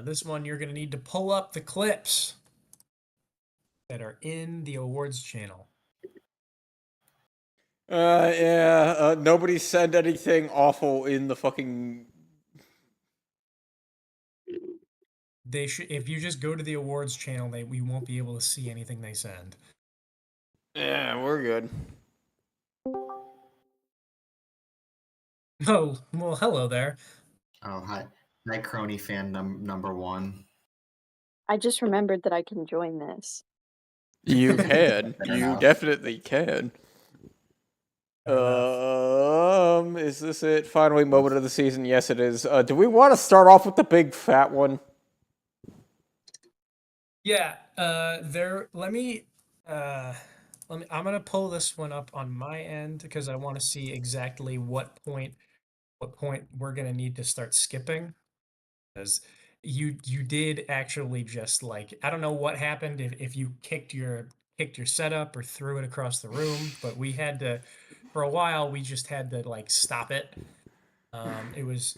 This one you're going to need to pull up the clips that are in the awards channel. Yeah, nobody said anything awful in the fucking... They should, if you just go to the awards channel, we won't be able to see anything they send. Yeah, we're good. Oh, well, hello there. Oh, hi. Hi, Crony fan number one. I just remembered that I can join this. You can. Fair You enough. definitely can. Fair enough. Is this it? Finally, moment of the season. Yes, it is. Do we want to start off with the big fat one? Yeah, let me I'm gonna pull this one up on my end because I want to see exactly what point we're gonna need to start skipping. Because you did actually just like, I don't know what happened if you kicked your setup or threw it across the room, but we had to, for a while we just had to like stop it. It was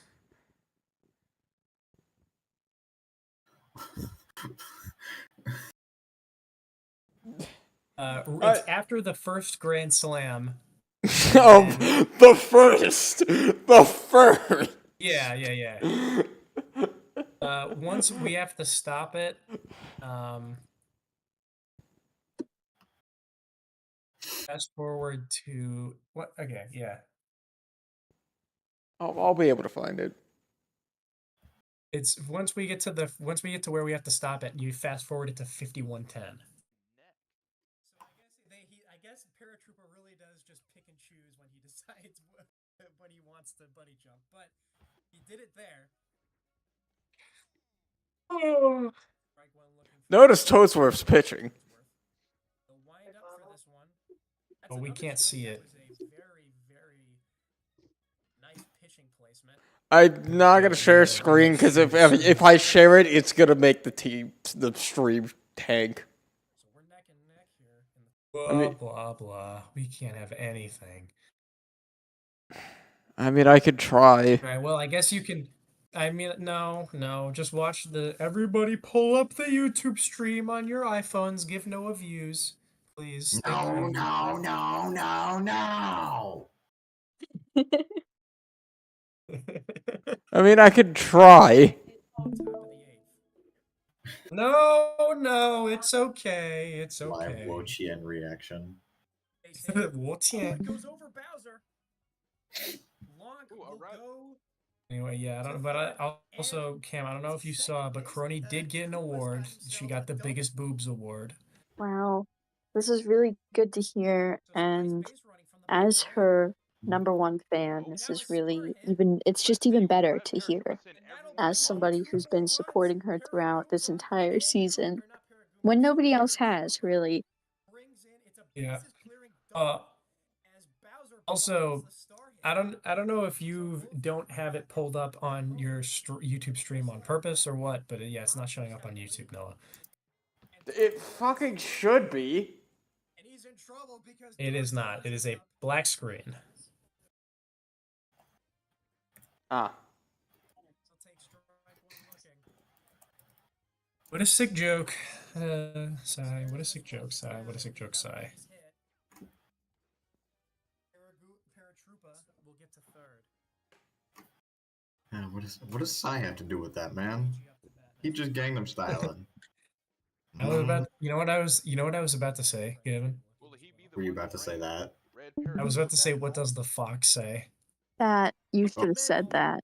it's after the first Grand Slam. Oh, the first! Yeah. Once we have to stop it. Fast forward to what? Okay, yeah. I'll be able to find it. It's once we get to where we have to stop it, you fast forward it to 5110. So I guess Paratrooper really does just pick and choose when he decides when he wants to bunny jump, but he did it there. Oh. Notice Toadsworth's pitching. The wind up for this one. But we can't see it. Very, very nice pitching placement. I'm not gonna share screen because if I share it, it's gonna make the stream tank. So we're neck and neck here. Blah blah. We can't have anything. I mean, I could try. All right. Well, I guess you can. I mean, no. Just watch everybody pull up the YouTube stream on your iPhones. Give Noah views, please. No. I mean, I could try. No, it's okay. It's Live okay. Wochien reaction. Wochien goes over Bowser. Anyway, yeah, I don't. But I also, Cam, I don't know if you saw, but Crony did get an award. She got the biggest boobs award. Wow, this is really good to hear. And as her #1 fan, this is really it's just even better to hear. As somebody who's been supporting her throughout this entire season, when nobody else has, really. Yeah. Also, I don't know if you don't have it pulled up on your YouTube stream on purpose or what, but yeah, it's not showing up on YouTube, Noah. It fucking should be. And he's in trouble because it is not. It is a black screen. Ah. What a sick joke. Sigh. What a sick joke. Sigh. What a sick joke. Sigh. Paratroopa will get to third. Yeah, what does Psy have to do with that, man? He just Gangnam styling. I was about. You know what I was about to say, Gavin? Were you about to say that? I was about to say, what does the fox say? That you should have said that.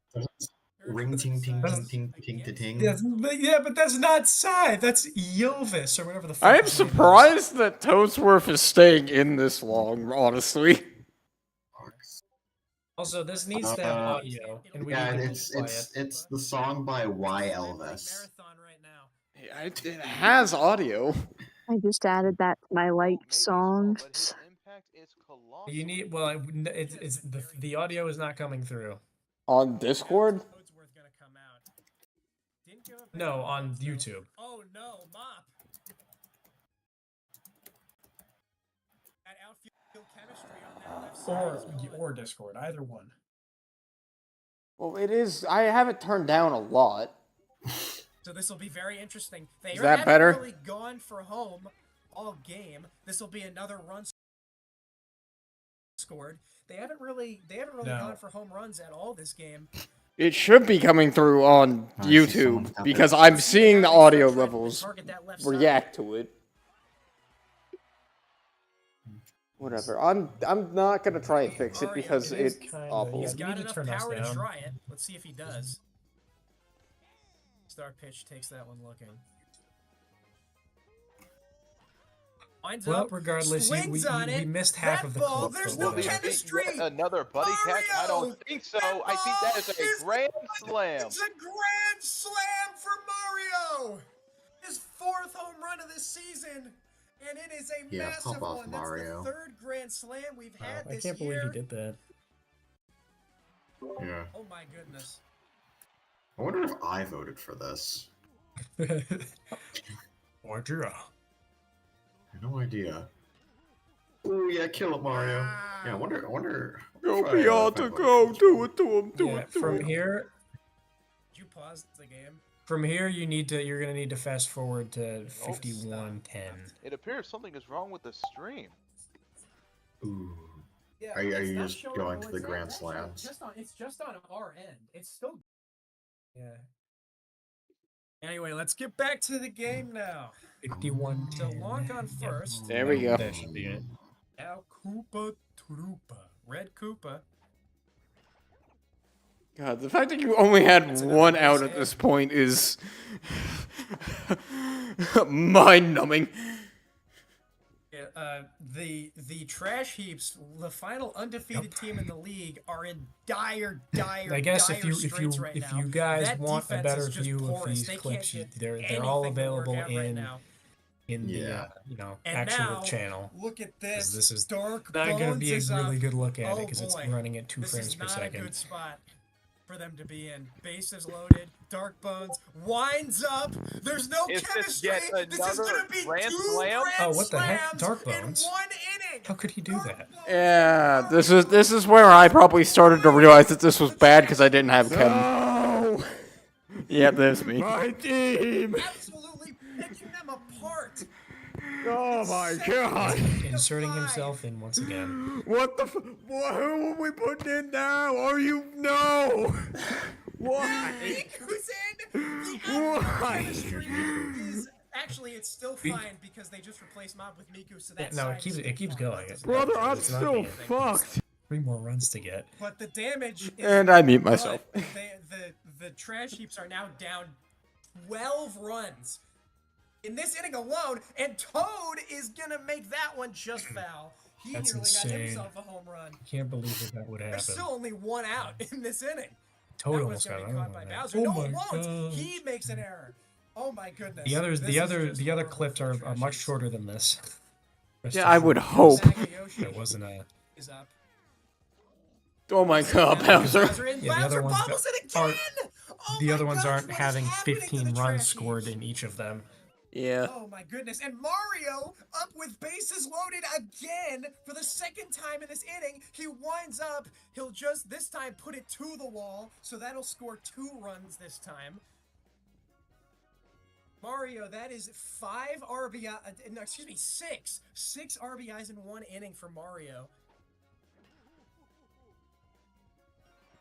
Ring ting ting ting ting ting ting ting. Yeah, but that's not Psy. That's Ylvis or whatever the fuck. I am his name is. surprised that Toadsworth is staying in this long, honestly. Also, this needs to have audio, and we Yeah, need to it's the song by Y Elvis. It has audio. I just added that to my liked songs. You need it's the audio is not coming through. On Discord? No, on YouTube. Oh no, Mop. At outfield chemistry on that left or Discord, either one. Well, it is. I have it turned down a lot. So this will be very interesting. They Is that better? Really gone for home all game. This will be another run scored. They haven't really gone for home runs at all this game. It should be coming through on YouTube because I'm seeing the audio levels react to it. Whatever. I'm not gonna try and fix it Mario, because it is it's kinda- awful. He's got need to enough turn us power to down. try it. Let's see if he does. Star pitch takes that one looking. Winds Well, up, regardless, swings on we it. missed half That of the ball, clip. there's but no Will this whatever. be chemistry. yet another buddy catch? I Mario! don't think so. That I think that is ball a is grand slam. It's a grand slam for Mario. His 4th home run of this season, and it is a Yeah, massive pop off, one. Mario. That's the 3rd grand slam we've had I this can't year. believe he did that. Yeah. Oh my goodness. I wonder if I voted for this. Or draw. I have no idea. Oh yeah, kill it, Mario. Yeah, I wonder. Go if I Beyonce, voted go for this do one. it to him, do Yeah, it to from him. here, Did you pause the game? you're gonna need to fast forward to 51:10. It appears something is wrong with the stream. Ooh. Yeah, Are you it's not just showing going to on the its Grand end. Slams? It's just on our end. It's still. Yeah. Anyway, let's get back to the game now. 51. So long gone first. There we go. That should be it. Now Koopa Troopa. Red Koopa. God, the fact that you only had That's one another out base at this hit. point is mind-numbing. Yeah, the trash heaps, the final undefeated team in the league, are in dire. I guess if straits right now. you guys That want a defense better is just view of porous. these They can't clips, get they're anything all to work available out right now. in the Yeah. And actual now, channel. Look at 'Cause this. this is Dark not Bones gonna be a is really up. good look at Oh it because it's boy. running at 2 This frames is per not a second. good spot for them to be in. Bases loaded. Dark Bones winds up. There's no Is this chemistry. yet This is another going to be grand 2 slam? grand Oh, what the heck? slams Dark in Bones? 1 inning. How could he do Dark that? Bones Yeah, are this is where I probably started to realize that this was bad because I didn't have Kevin. No! Yeah, there's me. My team! absolutely picking them apart. Oh my god! Inserting himself in once again. What the who are we putting in now? Are you no? Why? Miku's in. The Why? chemistry is actually it's still fine because they just replaced Mob with Miku, so that's No, it keeps going. Brother, I'm It's not still being- fucked. 3 more runs to get. But the damage is And I mute myself. but the trash heaps are now down 12 runs in this inning alone, and Toad is gonna make that one just foul. He That's nearly got insane. himself a home run. Can't believe that would There's happen. still only 1 out in this inning. Toad That almost one's gonna got be it. caught by Bowser. Oh No, my it won't. God. He makes an error. Oh my goodness. The other This is just the other horrible clips for are trash much heaps. shorter than this. Rest Yeah, I assured. would hope. Sagayoshi It wasn't a. is up. Oh my god, Bowser. And Yeah, the other Bowser ones bobbles it aren't- again! Oh The my other ones gosh, aren't what is having happening to 15 the runs trash scored heaps? in each of them. Yeah. Oh my goodness. And Mario up with bases loaded again for the 2nd time in this inning. He winds up. He'll just this time put it to the wall. So that'll score 2 runs this time. Mario, that is 5 RBI. No, excuse me, 6. 6 RBIs in 1 inning for Mario.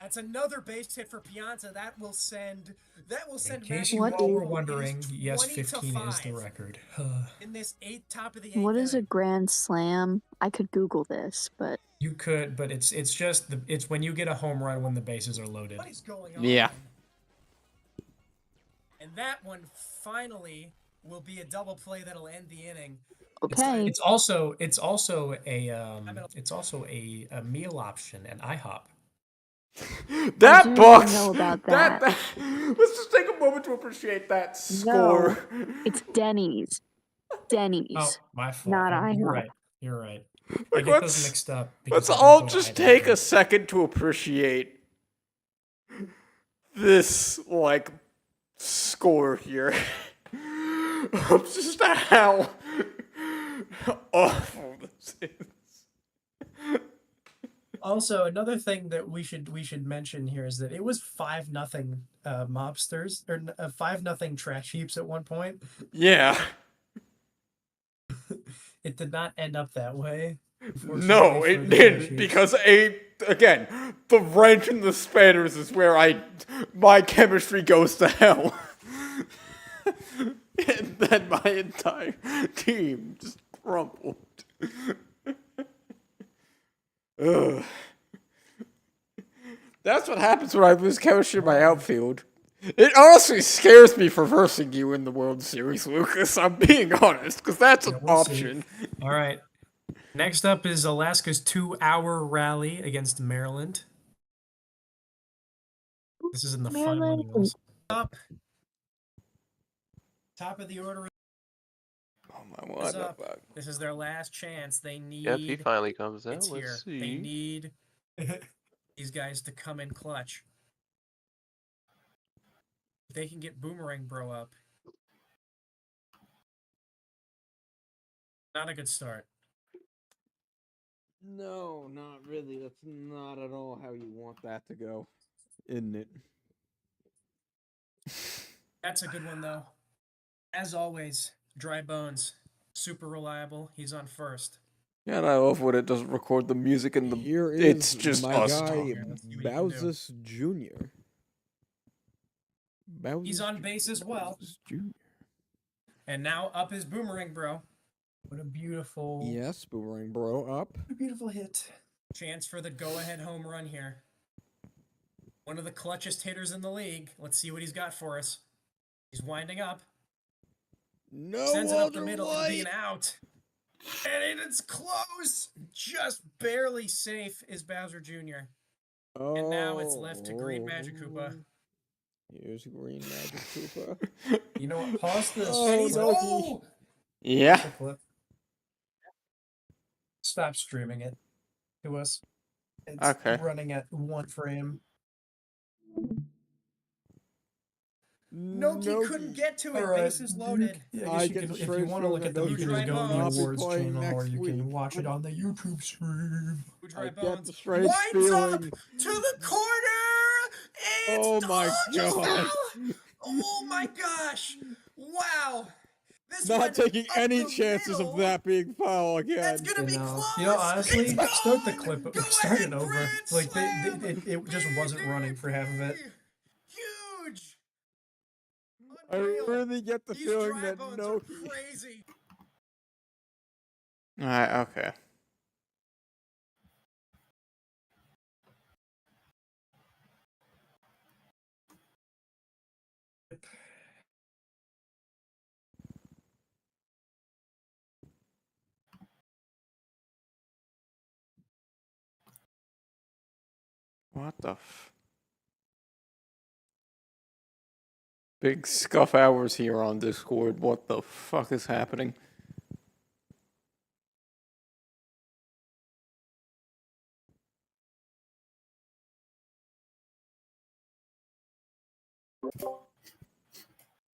That's another base hit for Pianta. That will send. In case you What all is- were wondering, yes, 20 to 15 is the 5. record. In this top of the 8th What is a inning. grand slam? I could Google this, but You could, but it's just it's when you get a home run when the bases are loaded. What is going on? Yeah. And that one finally will be a double play that'll end the inning. okay. It's also a meal option at IHOP. That do box. know about that. Let's just take a moment to appreciate that score. It's Denny's. Denny's. Oh, my fault. Not You're IHOP. right. You're right. I Like, get those let's- mixed up. Let's because I don't all go to just Idaho. take a second to appreciate this, like, score here. Of just how awful this is. Also, another thing that we should mention here is that it was 5-0 mobsters or 5-0 trash heaps at one point. Yeah. It did not end up that way. No, unfortunately, for it the didn't, trash heaps. because again, the wrench in the spanners is where my chemistry goes to hell. And then my entire team just crumbled. Ugh. That's what happens when I lose chemistry in my outfield. It honestly scares me for versing you in the World Series, Lucas. I'm being honest, because that's an we'll see. option. All right. Next up is Alaska's 2-hour rally against Maryland. This is in the final Maryland. innings. Up. Top of the order Oh my is what up. the fuck? This is their last chance. They need. Yep, he finally comes out. It's Let's here. see. They need these guys to come in clutch. If they can get Boomerang Bro up. Not a good start. No, not really. That's not at all how you want that to go, isn't it? That's a good one, though. As always, Dry Bones. Super reliable. He's on first. Yeah, and I love when it doesn't record the music and the. Here is It's just my us guy, talking. Let's see what he can do. Bowsis Jr. He's on base as well. Jr. And now up is Boomerang Bro. What a beautiful. Yes, Boomerang Bro up. What a beautiful hit. Chance for the go-ahead home run here. One of the clutchest hitters in the league. Let's see what he's got for us. He's winding up. No, Sends it up the Walter middle. It'll be White. an out. And it's close. Just barely safe is Bowser Jr. And now it's left to Green Magic Koopa. Here's Green Magic Koopa. You know what? Pause this. Oh, And he's no, oh! Yeah. That's a clip. Stop streaming it to us. It's Okay. running at 1 frame. Noki couldn't get to it. Bases loaded. Yeah, I guess if you want to look at them, you can just go to the I'll be awards playing channel, or next you can week. watch it on the YouTube stream. I get get the strange Winds up feeling. to the corner. It's Oh my just God. fell. Oh my gosh! Wow. This Not went taking up any the chances middle. of that being foul again. That's gonna be You know, close. you know, honestly, It's start the gone. clip, but Go start ahead, it over. Grand Like Slam. it just wasn't running for half of it. Huge. I Unreal. really get the These feeling dry that bones no. are crazy. Alright, okay. What the f... Big scuff hours here on Discord. What the fuck is happening?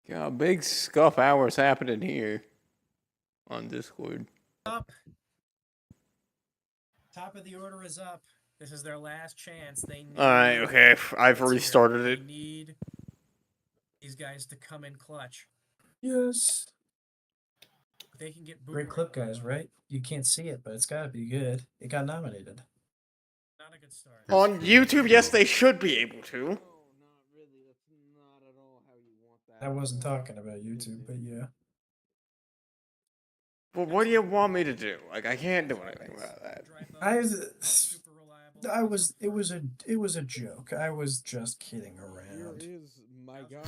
God, big scuff hours happening here on Discord. Up. Top of the order is up. This is their last chance. They need. Alright, okay. I've It's here. restarted it. They need these guys to come in clutch. Yes. If they can get Great Boomerang clip, Bro guys, up. right? You can't see it, but it's got to be good. It got nominated. Not a good start. On YouTube, yes, they should be able to. I wasn't talking about YouTube, but yeah. But what do you want me to do? Like, I can't do anything about that. Super reliable. It was a joke. I was just kidding Here around. is my guy,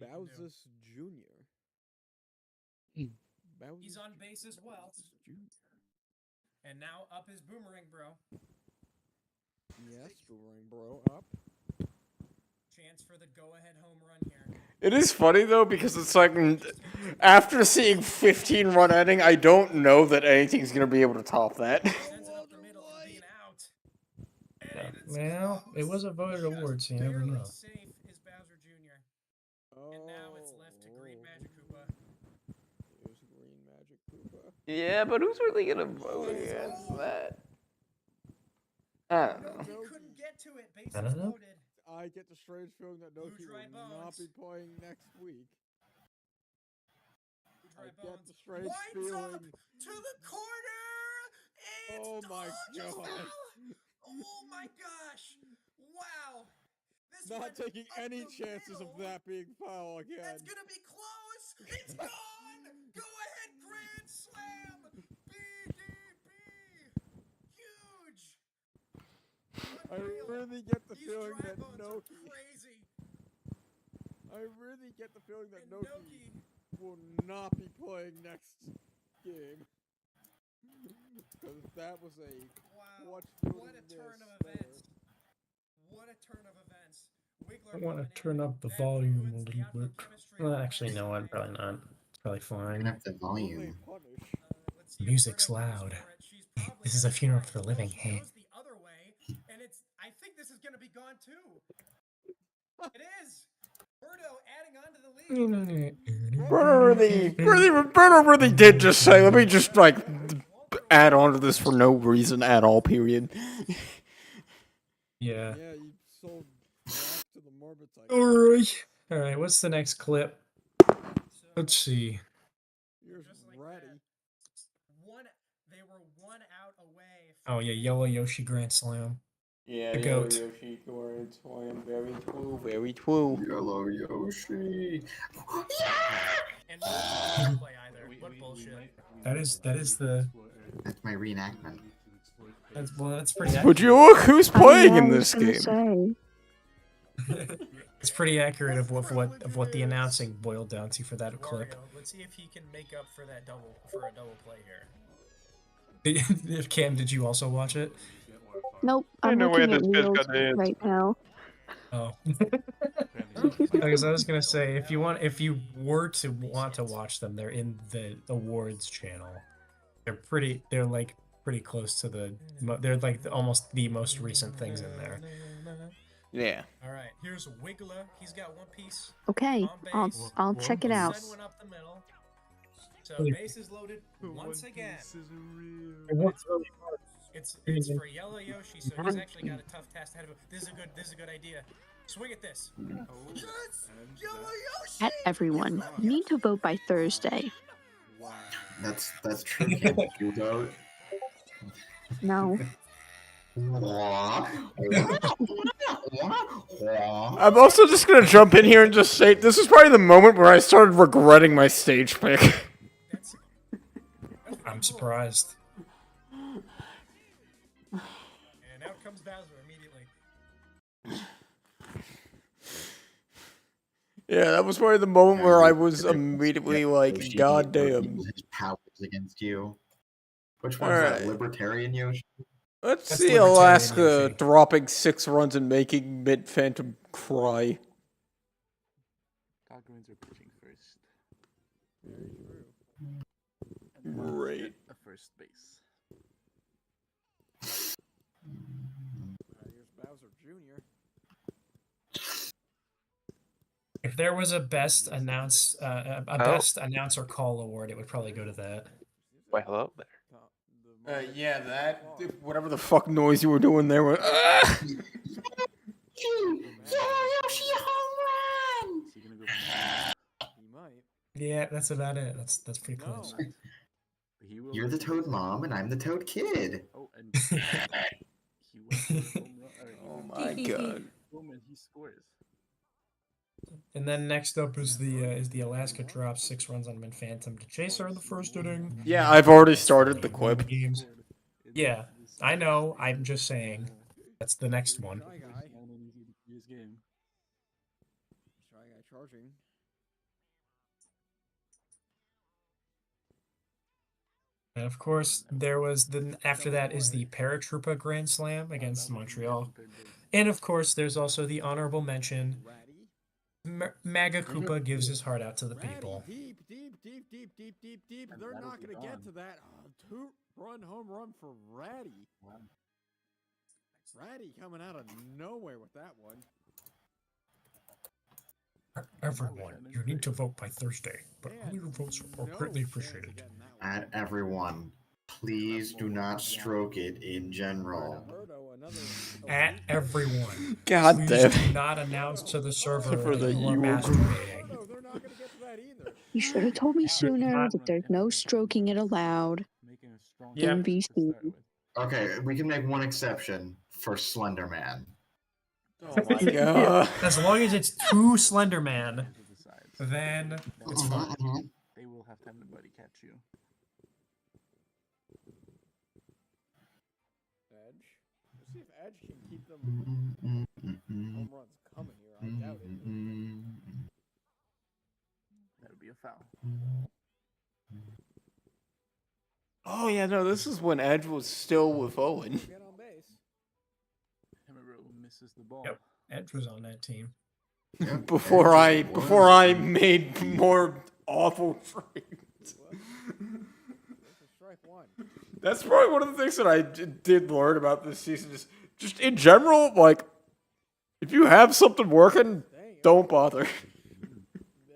Bowsis Jr. He's on base as well. And now up is Boomerang Bro. Yes, Boomerang Bro up. Chance for the go-ahead home run here. It is funny though because it's like after seeing 15 run inning, I don't know that anything's gonna be able to top that. Sends it up the middle. It'll be an out. And it's Well, it was a voted just award, so you never barely know. safe is Bowser Jr. And now it's left to Green Magic Koopa. Here's Green Magic Koopa. Yeah, but who's really gonna vote against that? I don't know. He couldn't get to it. Bases I don't know. loaded. I get the strange feeling that Noki Dry will not Bones. be playing next week. Dry I get Bones. the strange Winds up feeling. to the corner. It's Oh my just God. fell. Oh my gosh. Wow. This Not went taking up any the chances of middle. that being foul again. That's gonna be close. It's gone. Go ahead, Grand Slam. BDB. Huge. I really get the feeling that Noki. I really get the feeling that Noki will not be playing next game. Because that was a Wow. clutch What a miss turn of there. events. What a turn of events. I want to turn up the volume a little bit. Well, actually, no, I'm probably not. It's probably Turn fine. up the volume. Music's loud. This is a funeral for the living. Hey. And I think this is going to be gone too. It is. Birdo adding on to the lead. Bruno really did just say, let me just, like, add on to this for no reason at all, period. Yeah. Yeah, you sold back to the Morbitite. Alright. Alright, what's the next clip? Let's see. Here's Ratty. They were 1 out away. Oh, yeah, Yellow Yoshi Grand Slam. Yeah, The Yellow goat. Yoshi, Grand Slam, very true, very true. Yellow Yoshi. And no one play either. What bullshit. That is the. That's my reenactment. That's pretty accurate. Would you look who's playing in I this was gonna game? say. It's pretty accurate of what the announcing boiled down to for that clip. Wario, let's see if he can make up for a double play here. Cam, did you also watch it? Nope, Ain't I'm no way looking at this kid's reels got the answer. right now. Oh. Because I was gonna say, if you were to want to watch them, they're in the awards channel. They're like pretty close to they're like almost the most recent things in there. Yeah. All right, here's Wiggler. He's got one piece. Okay, On I'll base. check it out. Send one up the middle. So base is loaded once again. It's for Yellow Yoshi, so he's actually got a tough task ahead of him. This is a good idea. Swing at this. Yes! Yellow Yoshi! At everyone, you need to vote by Thursday. That's true. Can't you vote? No. I'm also just gonna jump in here and just say, this is probably the moment where I started regretting my stage pick. I'm surprised. And out comes Bowser immediately. Yeah, that was probably the moment where I was immediately like, Yoshi God damn. uses his powers against you. Which one's Alright. that? Libertarian Yoshi? Let's That's see Libertarian Alaska Yoshi. dropping 6 runs and making Mid-Phantom cry. Cogwins are pitching first. Great. A first base. Here's Bowser Jr. If there was a best best announcer call award, it would probably go to that. Wait, hello there. Yeah, that, whatever the fuck noise you were doing there was, ah! Yoshi home run! Is he gonna go for He might. Yeah, that's about it. That's pretty close. He will You're the Toad Mom, and I'm the Toad Kid. Oh, and he went for a home run. Oh my god. Boom, and he scores. And then next up is the Alaska drop 6 runs on Phantom to Chaser in the first inning. Yeah, I've already started the clip. Games. Yeah, I know. I'm just saying. That's the next one. Shy Guy. Shy Guy charging. And of course, there was after that is the Paratroopa Grand Slam against Montreal. And of course, there's also the honorable mention. Maga Koopa gives his heart out to the people. Deep. They're not going to get to that. 2-run home run for Ratty. Ratty coming out of nowhere with that one. Everyone, you need to vote by Thursday, but all your votes are greatly appreciated. At everyone, please do not stroke it in general. At everyone, God please damn. do not announce to the server For the that you are you- masturbating. No, they're not going to get to that either. You should have told me sooner that there's no stroking it allowed. Making a strong Yep. pitch to NBC. start with. Okay, we can make one exception for Slender Man. Oh my god. As long as it's too Slender Man, To the sides. then it's fine. They will have time to buddy catch you. Edge. see if Edge can keep them home runs coming here. I doubt it. That would be a foul. Oh yeah, no, this is when Edge was still with Owen. Get on base. Hemero misses the ball. Yep. Edge was on that team. before I made more awful trades. Strike one. That's probably one of the things that I did learn about this season. Just in general, like, if you have something working, don't bother. It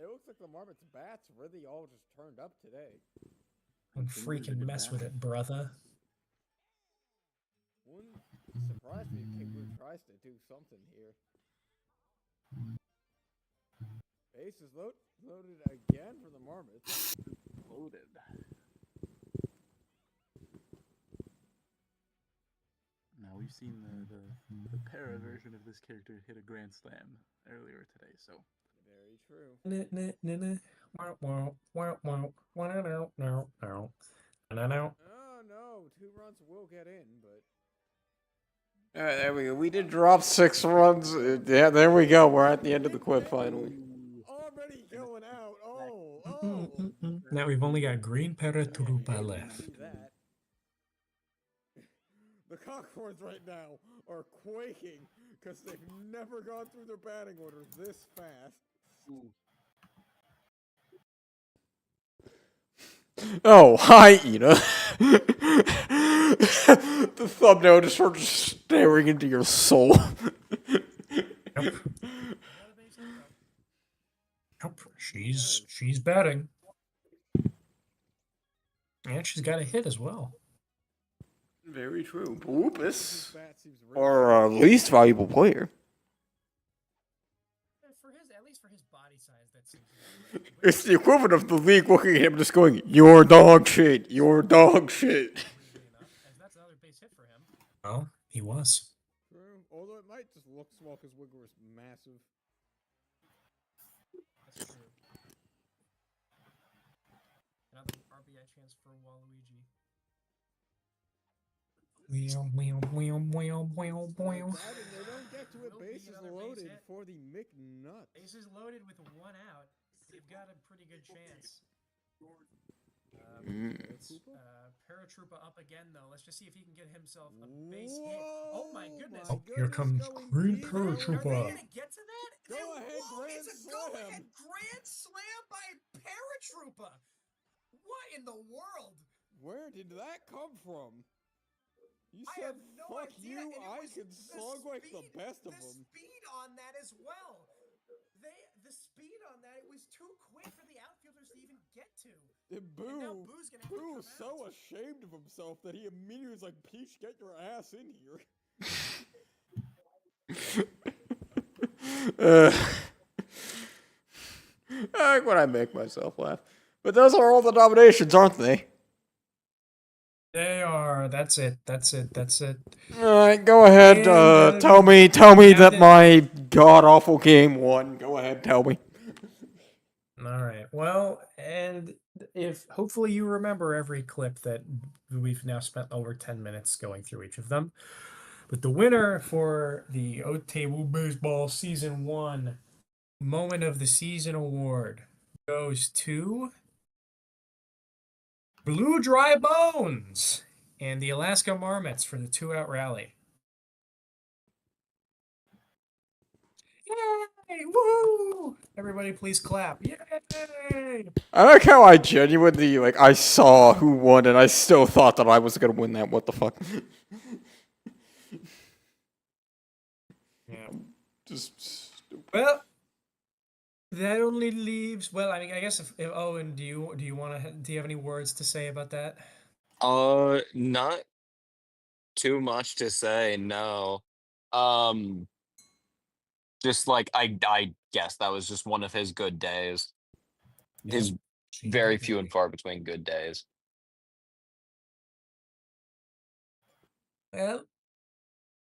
looks like the Marmots' bats really all just turned up today. Don't freaking mess with it, brother. Wouldn't surprise me if King Blue tries to do something here. Base is loaded again for the Marmots. Loaded. Now we've seen the para version of this character hit a grand slam earlier today, so Very true. Oh no, 2 runs will get in, but There we go. We did drop 6 runs. Yeah, there we go. We're at the end of the clip finally. already going out. Oh. Now we've only got green Paraturupa left. See that. The Cockhorns right now are quaking because they've never gone through their batting orders this fast. Oh, hi, Ina. The thumbnail just sort of staring into your soul. Yep. Yep. She's batting. And she's got a hit as well. Very true. Bloopus, Bat seems really our least valuable player. At least for his body size, that seems. It's the equivalent of the league looking at him just going, "You're dog shit. You're dog shit." That's another base hit for him. Oh, he was. true. Although it might just look small because Wigger is massive. That's true. Another RBI chance for Waluigi. Batting, they don't get to it. Will be Bases another base loaded hit. for the McNuts. Bases loaded with 1 out. They've got a pretty good chance. It's Paratroopa up again, though. Let's just see if he can get himself a base hit. Oh my goodness! Here comes Green deep. Paratroopa. Are Are they gonna get to that? Go ahead, grand it's a slam. go-ahead grand slam by Paratroopa. What in the world? Where did that come from? You I said, have no fuck idea, you, and it I was can slug like the best of them. speed on that as well. The speed on that, it was too quick for the outfielders to even get to. And now Boo, Boo's gonna have to come so out. ashamed of himself that he immediately was like, Peach, get your ass in here. I like when I make myself laugh. But those are all the nominations, aren't they? They are. That's it. Alright, go ahead. And, Tell me now that that- my god awful game won. Go ahead, tell me. All right. Well, and if hopefully you remember every clip that we've now spent over 10 minutes going through each of them. But the winner for the OTABL Baseball Season 1 Moment of the Season Award goes to Blue Dry Bones and the Alaska Marmots for the 2-out rally. Yay! Woo! Everybody please clap. Yay! I like how I genuinely, I saw who won and I still thought that I was gonna win that. What the fuck? Yeah. Just stupid. Well, that only leaves. Well, I mean, I guess if Owen, do you have any words to say about that? Not too much to say, no. Just like I guess that was just one of his good days. His very few and far between good days. Well,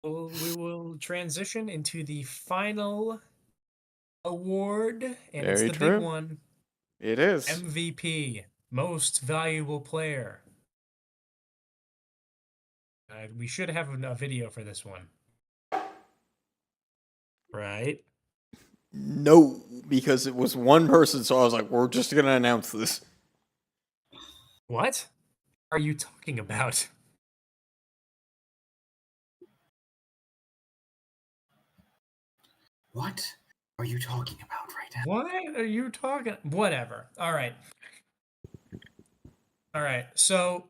we will transition into the final award, and it's Very the true. big one: It is. MVP, Most Valuable Player. We should have a video for this one. Right? No, because it was one person, so I was like, we're just gonna announce this. What are you talking about? What are you talking about right now? What are you talking? Whatever. All right. All right. So,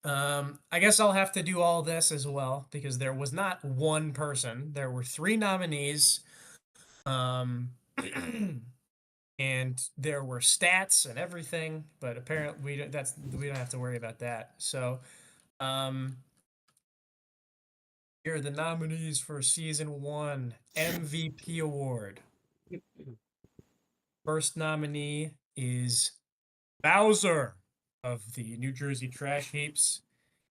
I guess I'll have to do all this as well because there was not one person. There were 3 nominees. And there were stats and everything, but apparently we don't have to worry about that. So, here are the nominees for season 1 MVP award. First nominee is Bowser of the New Jersey Trash Heaps.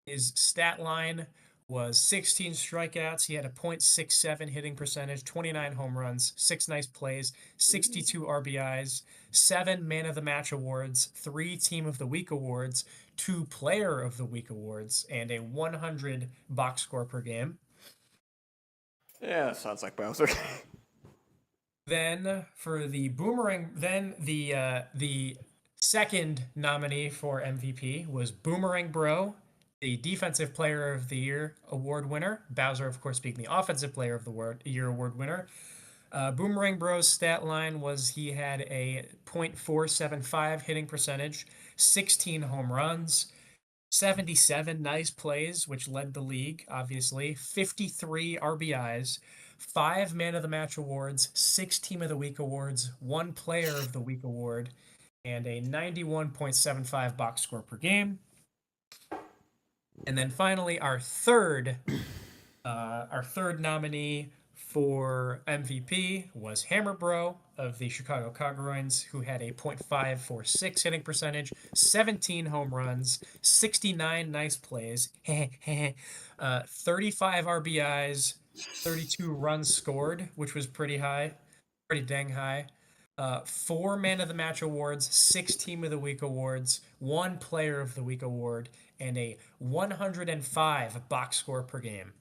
His stat line was 16 strikeouts. He had a .67 hitting percentage, 29 home runs, 6 nice plays, 62 RBIs, 7 Man of the Match awards, 3 Team of the Week awards, 2 Player of the Week awards, and a 100 box score per game. Yeah, sounds like Bowser. Then for the Boomerang, the second nominee for MVP was Boomerang Bro, the Defensive Player of the Year award winner. Bowser, of course, being the Offensive Player of the Year award winner. Boomerang Bro's stat line was he had a .475 hitting percentage, 16 home runs, 77 nice plays, which led the league, obviously, 53 RBIs, 5 Man of the Match awards, 6 Team of the Week awards, 1 Player of the Week award, and a 91.75 box score per game. And then finally, our third nominee for MVP was Hammer Bro of the Chicago Coggroins, who had a .546 hitting percentage, 17 home runs, 69 nice plays, 35 RBIs, 32 runs scored, which was pretty dang high. 4 Man of the Match awards, 6 Team of the Week awards, 1 Player of the Week award, and a 105 box score per game.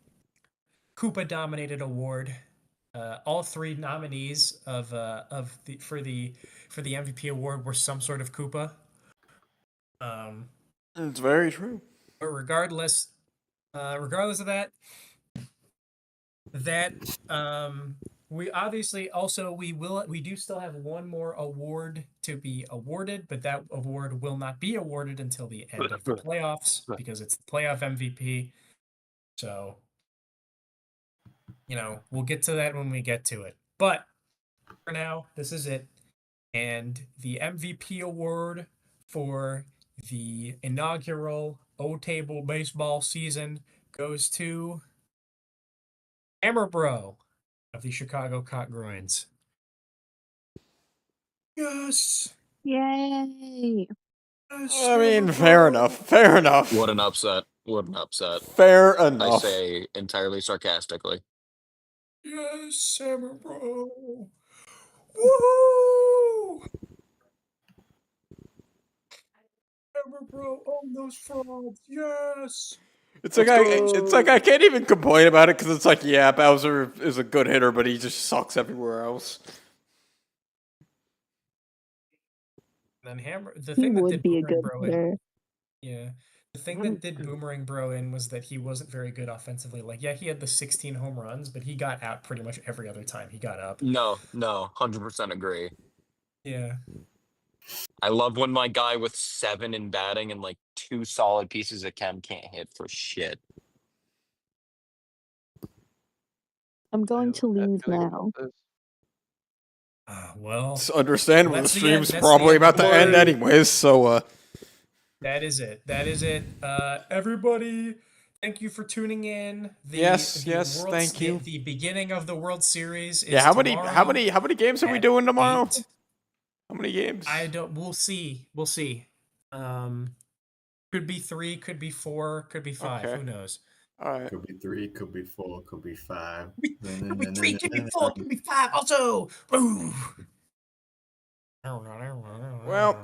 Koopa dominated award. All 3 nominees for the MVP award were some sort of Koopa. It's very true. But regardless of that, we obviously also we do still have one more award to be awarded, but that award will not be awarded until the end of the playoffs because it's the playoff MVP. So, we'll get to that when we get to it. But for now, this is it. And the MVP award for the inaugural OTABL baseball season goes to Hammer Bro of the Chicago Coggroins. Yes. Yay! Yes, I mean, Hammer fair Bro. enough. Fair enough. What an upset. What an upset. Fair I enough. say entirely sarcastically. Yes, Hammer Bro. Woohoo! Hammer Bro own those frauds. Yes. It's like I can't even complain about it because it's like, yeah, Bowser is a good hitter, but he just sucks everywhere else. Then the He thing that would did be a Boomerang good Bro hitter. Yeah. The thing that did Boomerang Bro in was that he wasn't very good offensively. Like, yeah, he had the 16 home runs, but he got out pretty much every other time he got up. No, 100% agree. Yeah. I love when my guy with 7 in batting and like 2 solid pieces of chem can't hit for shit. I'm going to leave feeling now. about this. Well, It's understandable. The that's the end. stream's That's the probably end of about to the end word. anyways, so That is it. Everybody, thank you for tuning in. Yes, thank you. The beginning of the World Series is yeah. How many games are we at doing tomorrow? 8. How many games? We'll see. Could be 3, could be 4, could be 5. Okay. Who knows? All right. Could be 3, could be 4, could be 5. Could be 3, could be 4, could be 5. Also, Well,